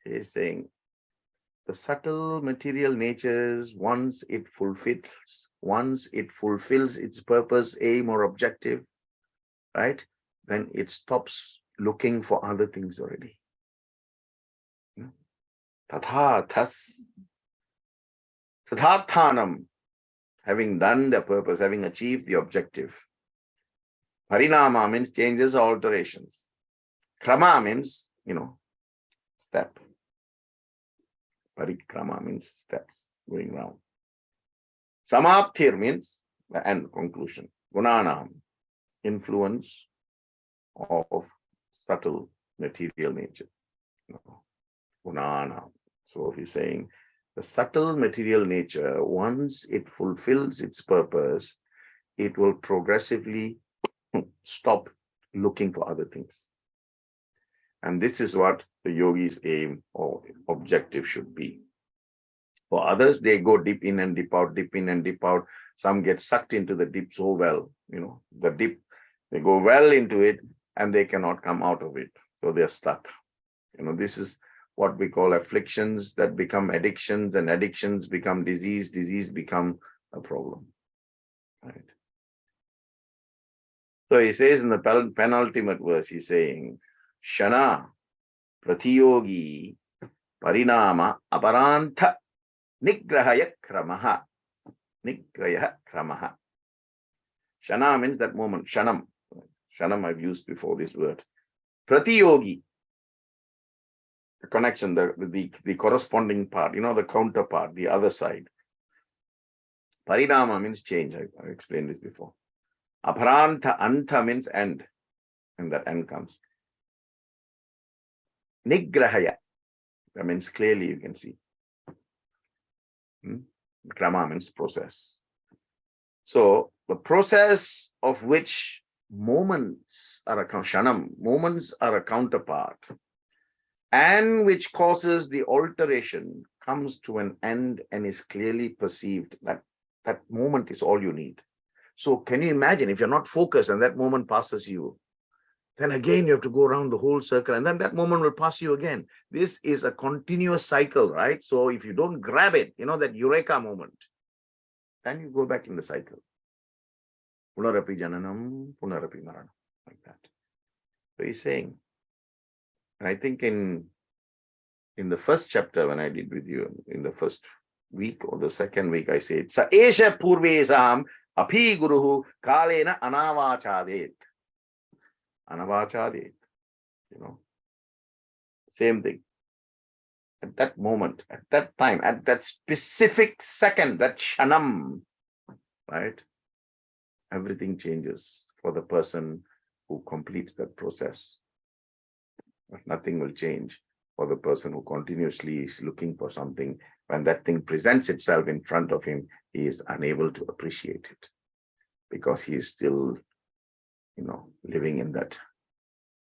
He is saying, the subtle material natures, once it fulfills its purpose, aim, or objective, right, then it stops looking for other things already. Tathathanam, having done the purpose, having achieved the objective. Parinama means changes or alterations. Krama means, step. Parikrama means steps, going round. Samaptir means the end, conclusion. Gunanam, influence of subtle material nature. Gunanam. So he's saying the subtle material nature, once it fulfills its purpose, it will progressively stop looking for other things. And this is what the yogi's aim or objective should be. For others, they go deep in and deep out, deep in and deep out. Some get sucked into the deep so well, the deep, they go well into it and they cannot come out of it. So they're stuck. This is what we call afflictions that become addictions, and addictions become disease, disease become a problem. Right? So he says in the penultimate verse, he's saying, Shana pratiyogi parinama aparantha nigrahaya kramaha. Nigrahaya kramaha. Shana means that moment. Shanam. Shanam I've used before this word. Pratiyogi. The connection, the corresponding part, the counterpart, the other side. Parinama means change. I explained this before. Aparantha, anta means end. And that end comes. Nigrahaya. That means clearly you can see. Krama means process. So the process of which moments are a shanam, moments are a counterpart, and which causes the alteration, comes to an end and is clearly perceived. That moment is all you need. So can you imagine if you're not focused and that moment passes you, then again you have to go around the whole circle, and then that moment will pass you again. This is a continuous cycle, right? So if you don't grab it, that eureka moment, then you go back in the cycle. Punarapi jananam, punarapi maranam, like that. So he's saying, and I think in the first chapter when I did with you, in the first week or the second week, I said, Sa esha purvesam Api guruhu kalena anavachadet. Anavachadet. Same thing. At that moment, at that time, at that specific second, that shanam, right? Everything changes for the person who completes that process. But nothing will change for the person who continuously is looking for something. When that thing presents itself in front of him, he is unable to appreciate it because he is still, living in that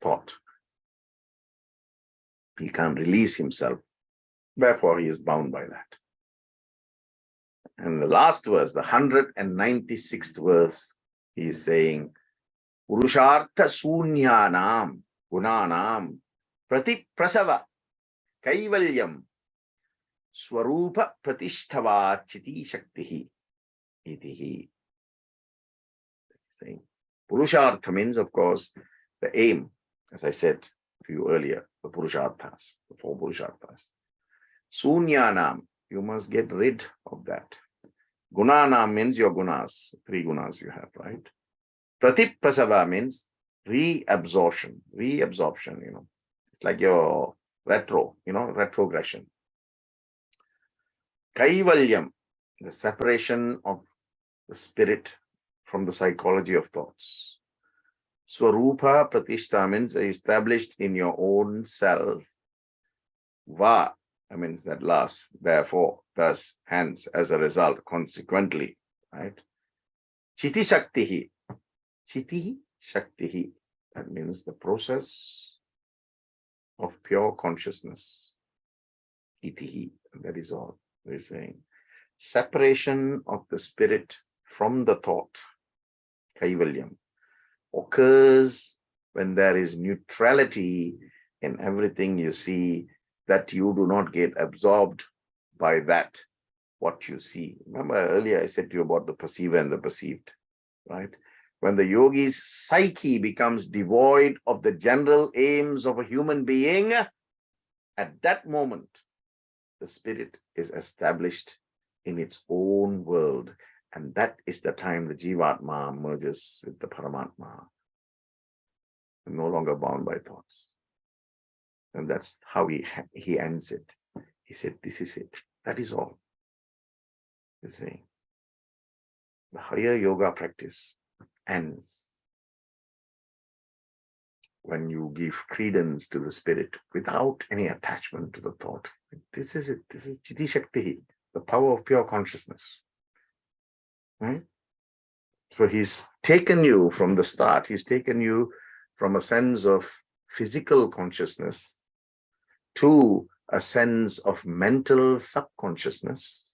thought. He can't release himself. Therefore, he is bound by that. And the last verse, the 196th verse, he is saying, Purushartha sunyanam gunanam prati prasava kaivalyam swarupa pratishtava chiti shaktihi itihi. Saying Purushartha means, of course, the aim, as I said to you earlier, the Purusharthas, the 4 Purusharthas. Sunyanam, you must get rid of that. Gunanam means your gunas, 3 gunas you have, right? Pratiprasava means reabsorption, like your retrogression. Kaivalyam, the separation of the spirit from the psychology of thoughts. Swarupa Pratishta means established in your own self. Va means that last, therefore, thus, hence, as a result, consequently, right? Chiti Shaktihi. Chiti Shaktihi. That means the process of pure consciousness. Itihi. That is all we're saying. Separation of the spirit from the thought. Kaivalyam. Occurs when there is neutrality in everything you see, that you do not get absorbed by that, what you see. Remember earlier I said to you about the perceiver and the perceived, right? When the yogi's psyche becomes devoid of the general aims of a human being, at that moment, the spirit is established in its own world. And that is the time the Jivatma merges with the Paramatma. No longer bound by thoughts. And that's how he ends it. He said, this is it. That is all. He's saying, the higher yoga practice ends when you give credence to the spirit without any attachment to the thought. This is it. This is Chiti Shakti, the power of pure consciousness. Right? So he's taken you from the start, he's taken you from a sense of physical consciousness to a sense of mental subconsciousness,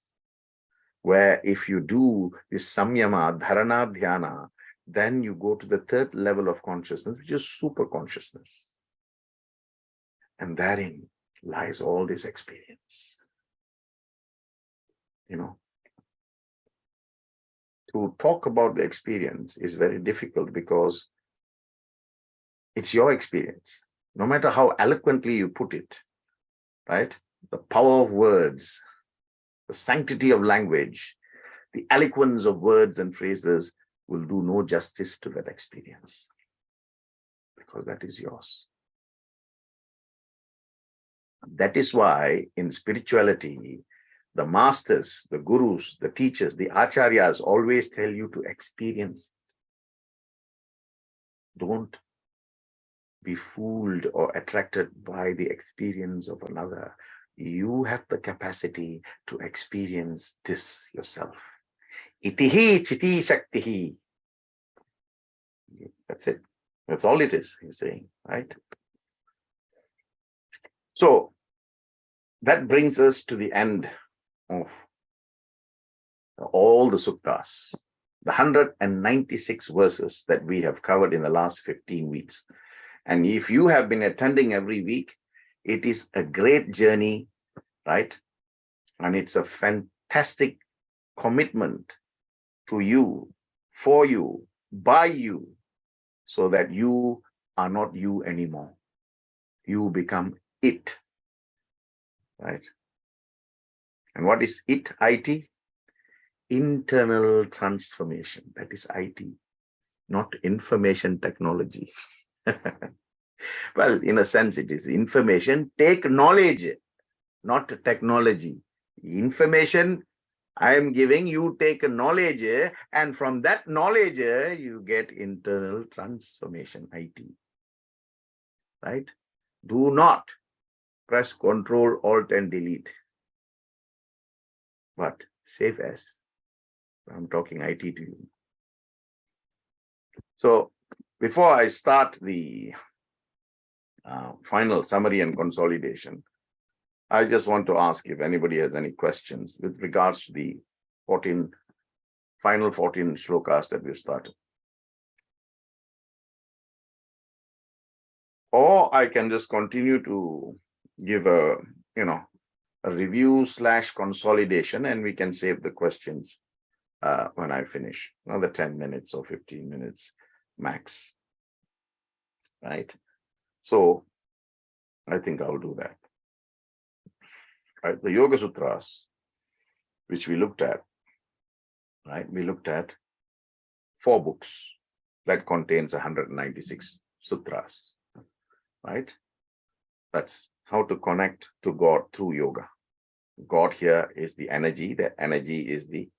where if you do this samyama, dharana, dhyana, then you go to the 3rd level of consciousness, which is super consciousness. And therein lies all this experience. To talk about the experience is very difficult because it's your experience. No matter how eloquently you put it, right? The power of words, the sanctity of language, the eloquence of words and phrases will do no justice to that experience because that is yours. That is why in spirituality, the masters, the gurus, the teachers, the acharyas always tell you to experience. Don't be fooled or attracted by the experience of another. You have the capacity to experience this yourself. Itihi chiti shaktihi. That's it. That's all it is, he's saying, right? So that brings us to the end of all the suttas, the 196 verses that we have covered in the last 15 weeks. And if you have been attending every week, it is a great journey, right? And it's a fantastic commitment to you, for you, by you, so that you are not you anymore. You become it, right? And what is it, IT? internal transformation. That is IT, not information technology. Well, in a sense, it is information. Take knowledge, not technology. Information I am giving, you take knowledge, and from that knowledge, you get internal transformation, IT. Right? Do not press Control, Alt, and Delete. But save as. I'm talking IT to you. So before I start the final summary and consolidation, I just want to ask if anybody has any questions with regards to the final 14 shlokas that we've started. Or I can just continue to give a review / consolidation, and we can save the questions when I finish. Another 10 minutes or 15 minutes max. Right? So I think I'll do that. Right? The Yoga Sutras, which we looked at, right? We looked at 4 books that contains 196 sutras, right? That's how to connect to God through yoga. God here is the energy. That energy is the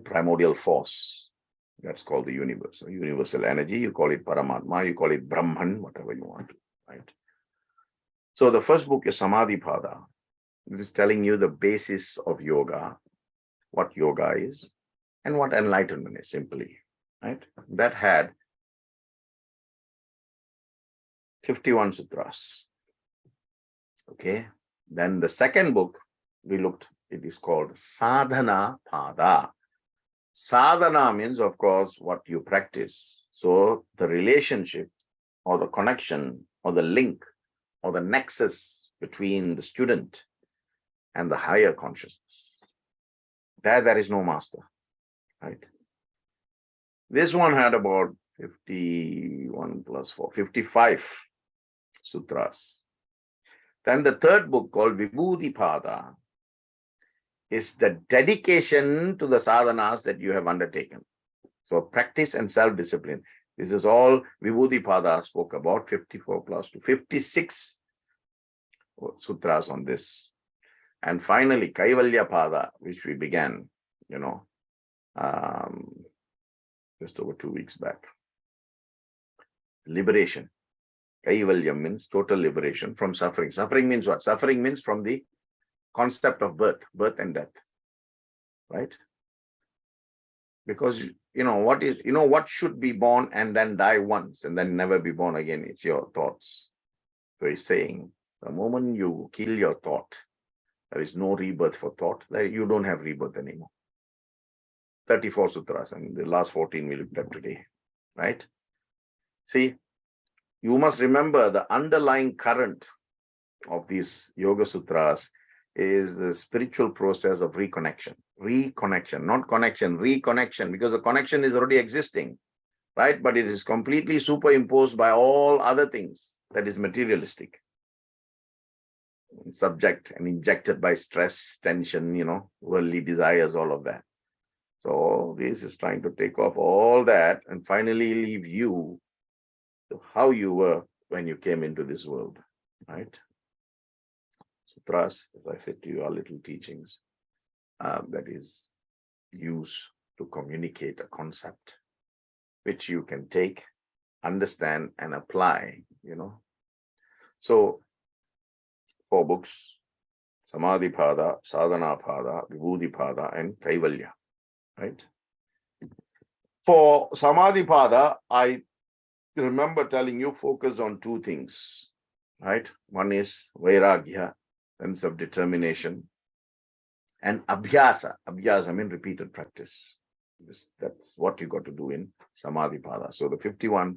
primordial force. That's called the universe. So universal energy, you call it Paramatma, you call it Brahman, whatever you want to, right? So the first book is Samadhipada. This is telling you the basis of yoga, what yoga is, and what enlightenment is, simply, right? That had 51 sutras. Okay. Then the second book we looked, it is called Sadhana Pada. Sadhana means, of course, what you practice. So the relationship or the connection or the link or the nexus between the student and the higher consciousness. There is no master, right? This one had about 51 plus 4, 55 sutras. Then the third book, called Vibhudipada, is the dedication to the sadhanas that you have undertaken. So practice and self-discipline. This is all Vibhudipada spoke about, 54 plus 2, 56 sutras on this. And finally, Kaivalyapada, which we began, just over 2 weeks back. Liberation. Kaivalyam means total liberation from suffering. Suffering means what? Suffering means from the concept of birth and death, right? Because what should be born and then die once and then never be born again? It's your thoughts. So he's saying, the moment you kill your thought, there is no rebirth for thought. You don't have rebirth anymore. 34 sutras, and the last 14 we looked at today, right? See, you must remember the underlying current of these Yoga Sutras is the spiritual process of reconnection. Reconnection, not connection, reconnection, because the connection is already existing, right? But it is completely superimposed by all other things that is materialistic. Subject and injected by stress, tension, worldly desires, all of that. So this is trying to take off all that and finally leave you to how you were when you came into this world, right? Sutras, as I said to you, are little teachings that is used to communicate a concept which you can take, understand, and apply, So 4 books: Samadhipada, Sadhanapada, Vibhudipada, and Kaivalya, right? For Samadhipada, I remember telling you, focus on 2 things, right? One is Vairagya, sense of determination, and Abhyasa. Abhyasa means repeated practice. That's what you got to do in Samadhipada. So the 51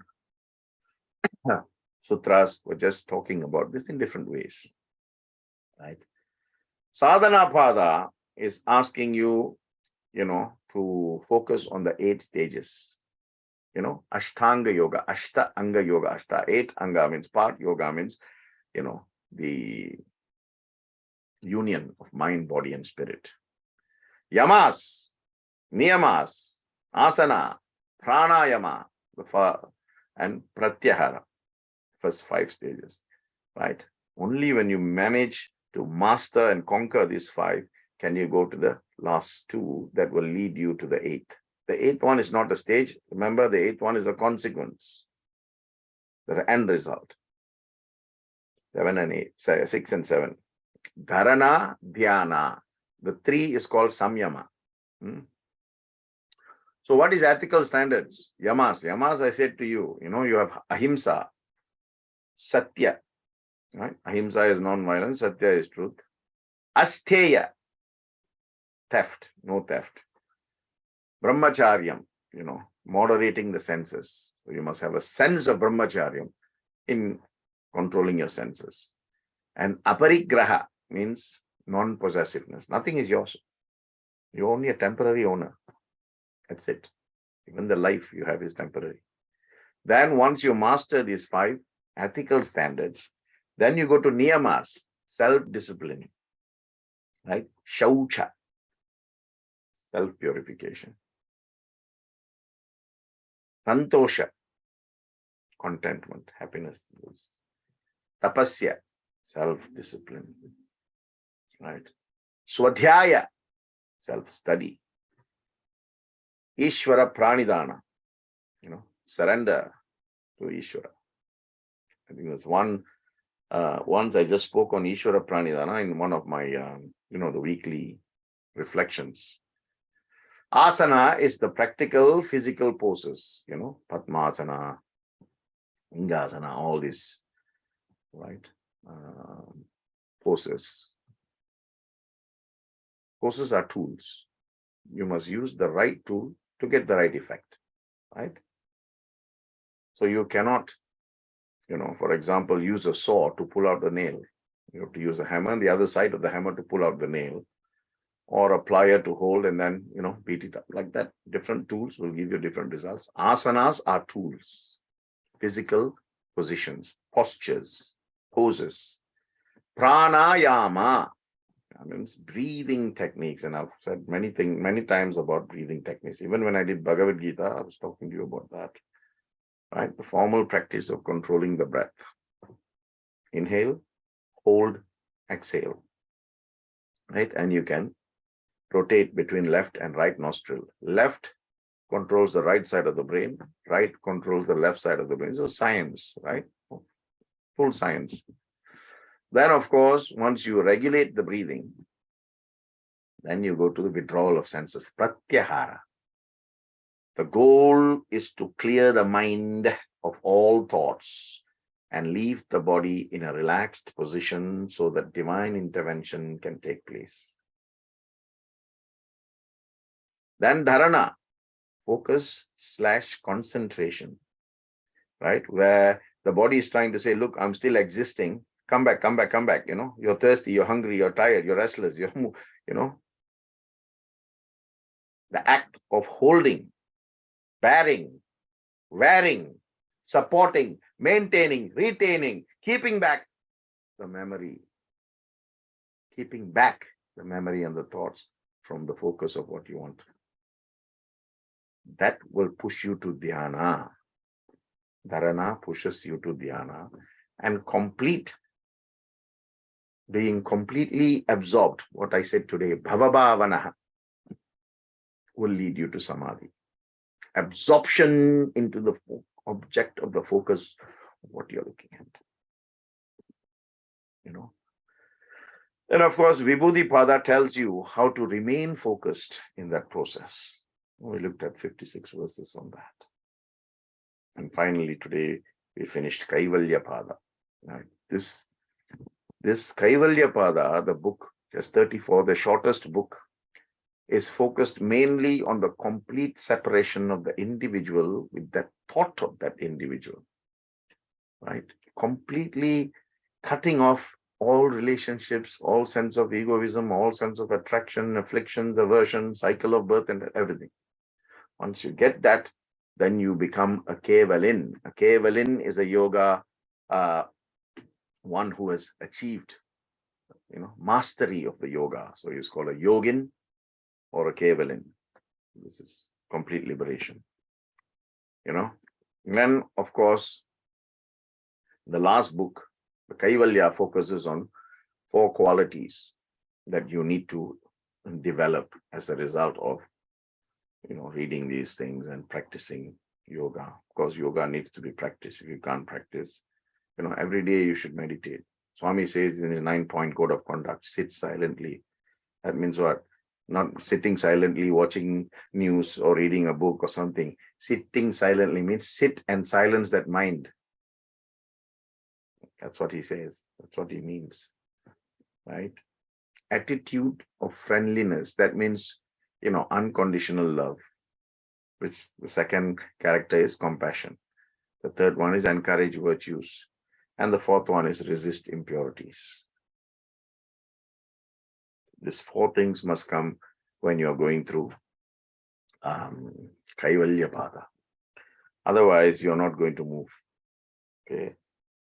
sutras were just talking about this in different ways, right? Sadhanapada is asking you, to focus on the 8 stages. Ashtanga yoga, Ashta Anga yoga, Ashta, 8 Anga means part, yoga means, the union of mind, body, and spirit. Yamas niyamas, asana, pranayama, and pratyahara, first 5 stages, right? Only when you manage to master and conquer these 5 can you go to the last 2 that will lead you to the 8th. The 8th one is not a stage. Remember, the 8th one is a consequence, the end result. 7 and 8, 6 and 7. Dharana, dhyana. The 3 is called samyama. So what is ethical standards? Yamas. Yamas, I said to you, you have ahimsa, satya. Right? Ahimsa is non-violence, satya is truth. Asteya, theft, no theft. Brahmacharyam, moderating the senses. So you must have a sense of brahmacharyam in controlling your senses. And aparigraha means non-possessiveness. Nothing is yours. You're only a temporary owner. That's it. Even the life you have is temporary. Then once you master these 5 ethical standards, then you go to niyamas, self-discipline, right? Shaucha, self-purification. Santosha, contentment, happiness. Tapasya, self-discipline, right? Swadhyaya, self-study. Ishvara pranidana, surrender to Ishvara. I think there's one, once I just spoke on Ishvara pranidana in one of my, the weekly reflections. Asana is the practical physical poses, Padmasana, Ingasana, all these, right? Poses. Poses are tools. You must use the right tool to get the right effect, right? So you cannot, for example, use a saw to pull out the nail. You have to use a hammer and the other side of the hammer to pull out the nail, or a plier to hold and then, beat it up like that. Different tools will give you different results. Asanas are tools, physical positions, postures, poses. Pranayama, means breathing techniques. And I've said many times about breathing techniques. Even when I did Bhagavad Gita, I was talking to you about that, right? The formal practice of controlling the breath. Inhale, hold, exhale, right? And you can rotate between left and right nostril. Left controls the right side of the brain, right controls the left side of the brain. So science, right? Full science. Then, of course, once you regulate the breathing, then you go to the withdrawal of senses, pratyahara. The goal is to clear the mind of all thoughts and leave the body in a relaxed position so that divine intervention can take place. Then dharana, focus/concentration, right? Where the body is trying to say, look, I'm still existing. Come back. You're thirsty, you're hungry, you're tired, you're restless, The act of holding, bearing, wearing, supporting, maintaining, retaining, keeping back the memory and the thoughts from the focus of what you want. That will push you to dhyana. Dharana pushes you to dhyana, and being completely absorbed, what I said today, bhavabhavanaha, will lead you to samadhi. Absorption into the object of the focus of what you're looking at. Then, of course, Vibhuti-pada tells you how to remain focused in that process. We looked at 56 verses on that. And finally, today, we finished Kaivalya-pada. Right? This Kaivalya-pada, the book, just 34, the shortest book, is focused mainly on the complete separation of the individual with that thought of that individual, right? Completely cutting off all relationships, all sense of egoism, all sense of attraction, affliction, aversion, cycle of birth, and everything. Once you get that, then you become a Kevalin. A Kevalin is a yoga, one who has achieved, mastery of the yoga. So he's called a yogin or a Kevalin. This is complete liberation. Then, of course, the last book, the Kaivalya, focuses on 4 qualities that you need to develop as a result of, reading these things and practicing yoga. Of course, yoga needs to be practiced. If you can't practice, every day you should meditate. Swami says in his 9-point code of conduct, sit silently. That means what? Not sitting silently, watching news or reading a book or something. Sitting silently means sit and silence that mind. That's what he says. That's what he means. Right? Attitude of friendliness. That means, unconditional love, which the second character is compassion. The third one is encourage virtues. And the fourth one is resist impurities. These 4 things must come when you're going through Kaivalya Pada. Otherwise, you're not going to move. Okay.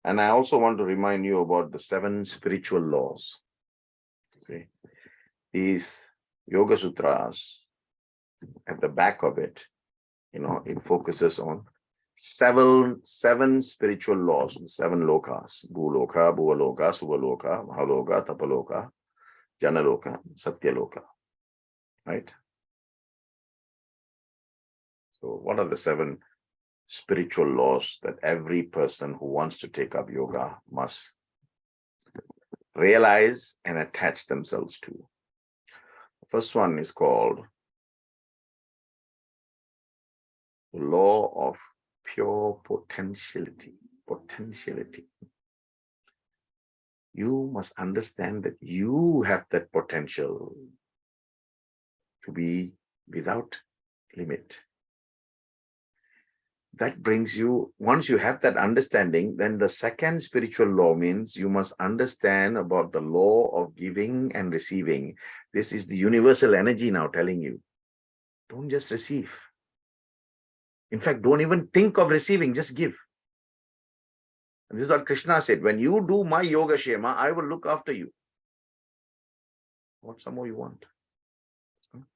And I also want to remind you about the 7 spiritual laws. See, these Yoga Sutras, at the back of it, it focuses on 7 spiritual laws, 7 lokas: Bhuloka, Bhuvaloka, Suvaloka, Mahaloka, Tapaloka, Janaloka, Satyaloka. Right? So what are the 7 spiritual laws that every person who wants to take up yoga must realize and attach themselves to? The first one is called the law of pure potentiality. You must understand that you have that potential to be without limit. That brings you, once you have that understanding, then the second spiritual law means you must understand about the law of giving and receiving. This is the universal energy now telling you. Don't just receive. In fact, don't even think of receiving, just give. And this is what Krishna said, when you do my yoga shema, I will look after you. What some more you want?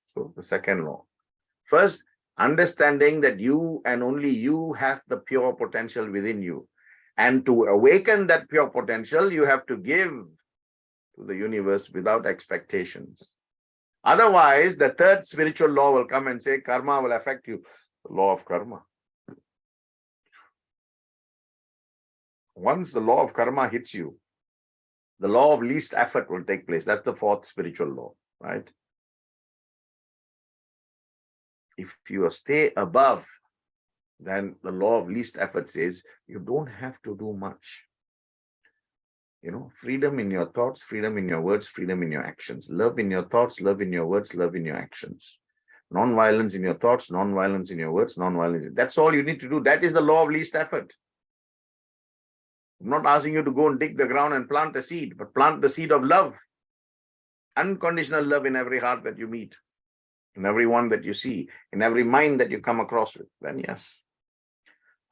So the second law. First, understanding that you and only you have the pure potential within you. And to awaken that pure potential, you have to give to the universe without expectations. Otherwise, the third spiritual law will come and say, karma will affect you. The law of karma. Once the law of karma hits you, the law of least effort will take place. That's the fourth spiritual law, right? If you stay above, then the law of least effort says you don't have to do much. Freedom in your thoughts, freedom in your words, freedom in your actions. Love in your thoughts, love in your words, love in your actions. Non-violence in your thoughts, non-violence in your words, non-violence. That's all you need to do. That is the law of least effort. I'm not asking you to go and dig the ground and plant a seed, but plant the seed of love. Unconditional love in every heart that you meet, in every one that you see, in every mind that you come across with. Then yes.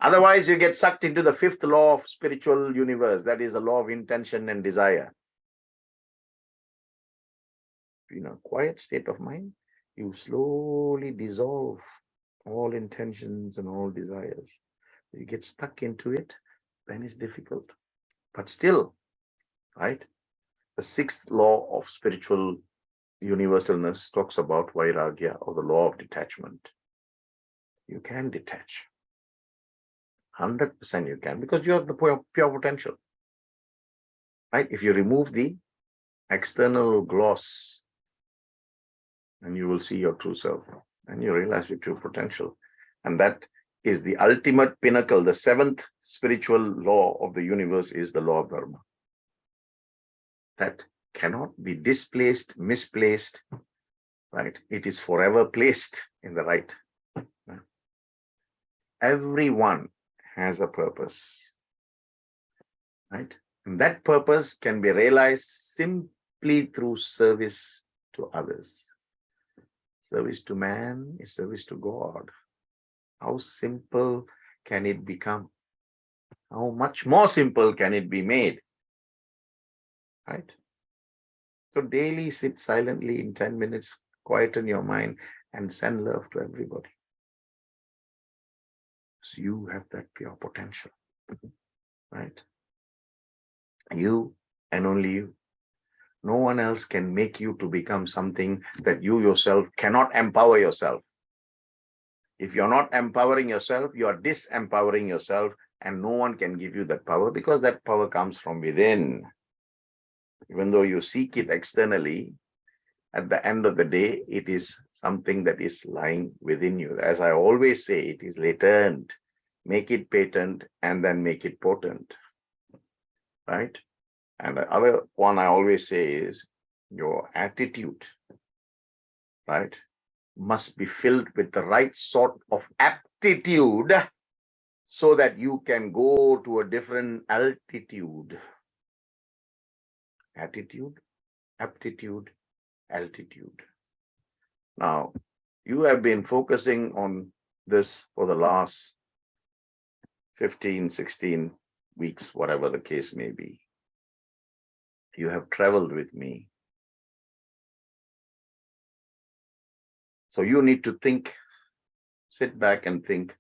Otherwise, you get sucked into the fifth law of spiritual universe. That is the law of intention and desire. In a quiet state of mind, you slowly dissolve all intentions and all desires. You get stuck into it, then it's difficult. But still, right? The sixth law of spiritual universalness talks about vairagya, or the law of detachment. You can detach. 100% you can, because you have the pure potential. Right? If you remove the external gloss, and you will see your true self, and you realize your true potential. And that is the ultimate pinnacle. The seventh spiritual law of the universe is the law of dharma. That cannot be displaced, misplaced, right? It is forever placed in the right. Everyone has a purpose, right? And that purpose can be realized simply through service to others. Service to man is service to God. How simple can it become? How much more simple can it be made? Right? So daily sit silently in 10 minutes, quieten your mind and send love to everybody. So you have that pure potential, right? You and only you. No one else can make you to become something that you yourself cannot empower yourself. If you're not empowering yourself, you are disempowering yourself, and no one can give you that power because that power comes from within. Even though you seek it externally, at the end of the day, it is something that is lying within you. As I always say, it is latent. Make it patent and then make it potent, right? And the other one I always say is your attitude, right, must be filled with the right sort of aptitude so that you can go to a different altitude. Attitude, aptitude, altitude. Now, you have been focusing on this for the last 15, 16 weeks, whatever the case may be. You have traveled with me. So you need to think, sit back and think,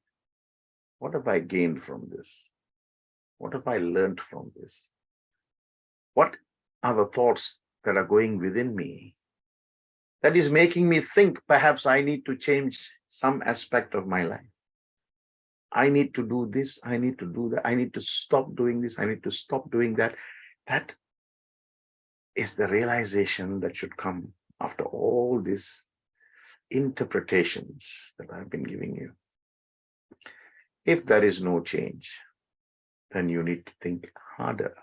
what have I gained from this? What have I learned from this? What are the thoughts that are going within me that is making me think perhaps I need to change some aspect of my life? I need to do this, I need to do that, I need to stop doing this, I need to stop doing that. That is the realization that should come after all these interpretations that I've been giving you. If there is no change, then you need to think harder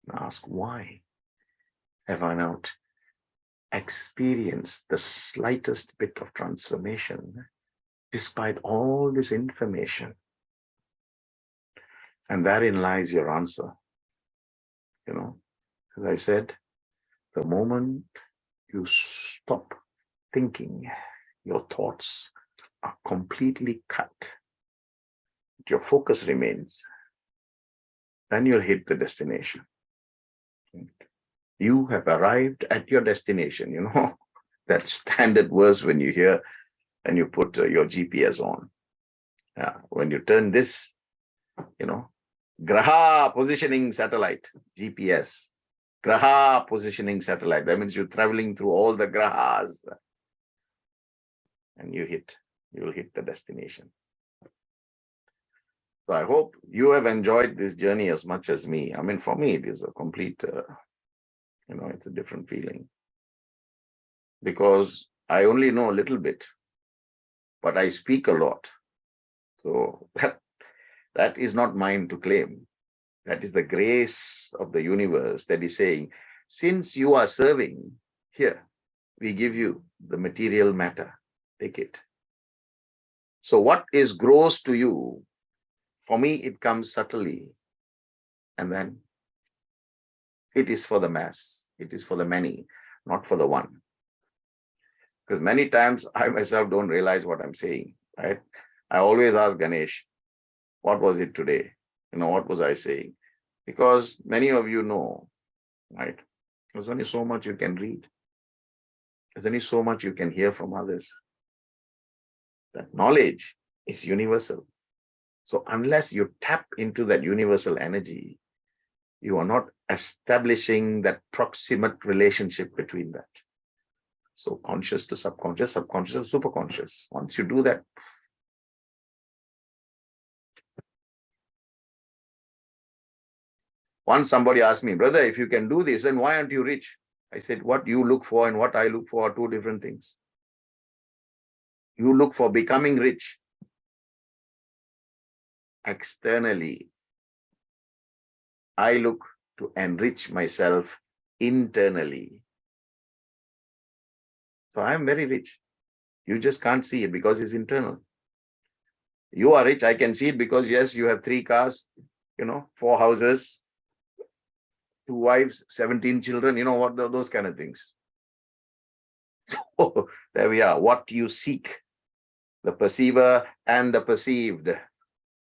and ask, why have I not experienced the slightest bit of transformation despite all this information? And therein lies your answer. You know, as I said, the moment you stop thinking, your thoughts are completely cut, your focus remains, then you'll hit the destination. You have arrived at your destination, you know, that standard verse when you hear and you put your GPS on. When you turn this, you know, Graha positioning satellite, GPS, Graha positioning satellite, that means you're traveling through all the Grahas and you'll hit the destination. So I hope you have enjoyed this journey as much as me. I mean, for me, it is a complete, it's a different feeling. Because I only know a little bit, but I speak a lot. So that is not mine to claim. That is the grace of the universe that is saying, since you are serving, here, we give you the material matter. Take it. So what is gross to you, for me, it comes subtly. And then it is for the mass. It is for the many, not for the one. Because many times I myself don't realize what I'm saying, right? I always ask Ganesh, what was it today? What was I saying? Because many of you know, right? There's only so much you can read. There's only so much you can hear from others. That knowledge is universal. So unless you tap into that universal energy, you are not establishing that proximate relationship between that. So conscious to subconscious, subconscious to superconscious. Once you do that, once somebody asked me, brother, if you can do this, then why aren't you rich? I said, what you look for and what I look for are two different things. You look for becoming rich externally. I look to enrich myself internally. So I am very rich. You just can't see it because it's internal. You are rich. I can see it because, yes, you have 3 cars, 4 houses, 2 wives, 17 children, those kind of things. So there we are. What you seek, the perceiver and the perceived,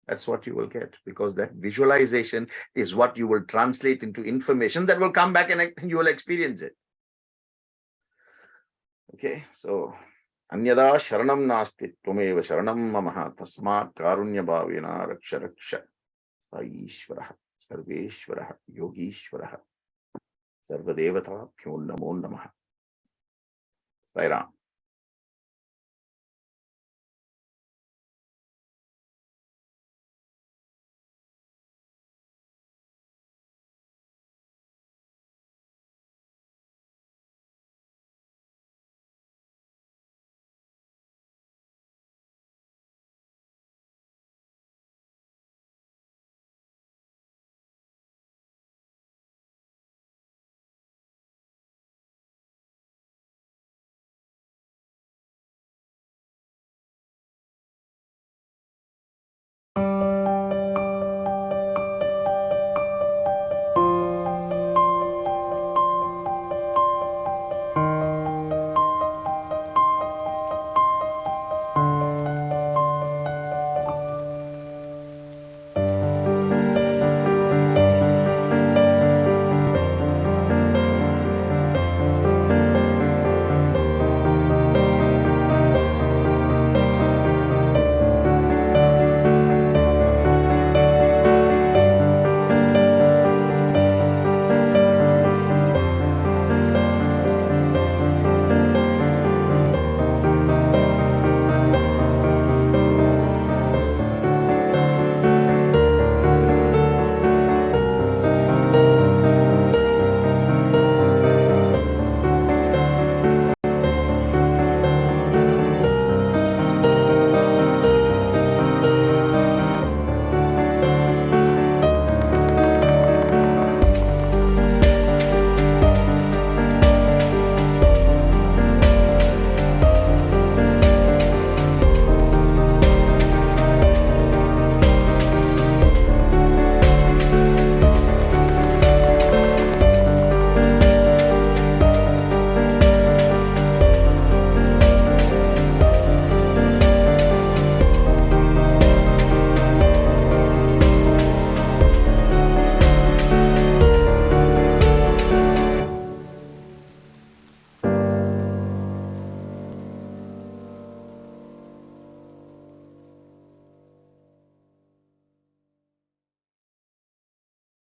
that's what you will get, because that visualization is what you will translate into information that will come back and you will experience it. Okay, so Anyada sharanam nasti tvameva sharanam mamaha tasmat karunya bhavena raksha raksha. Saishvaraha, Sarveshvaraha, Yogishvaraha, Sarvadevata, Pyo Namo Namaha. Sai Ram.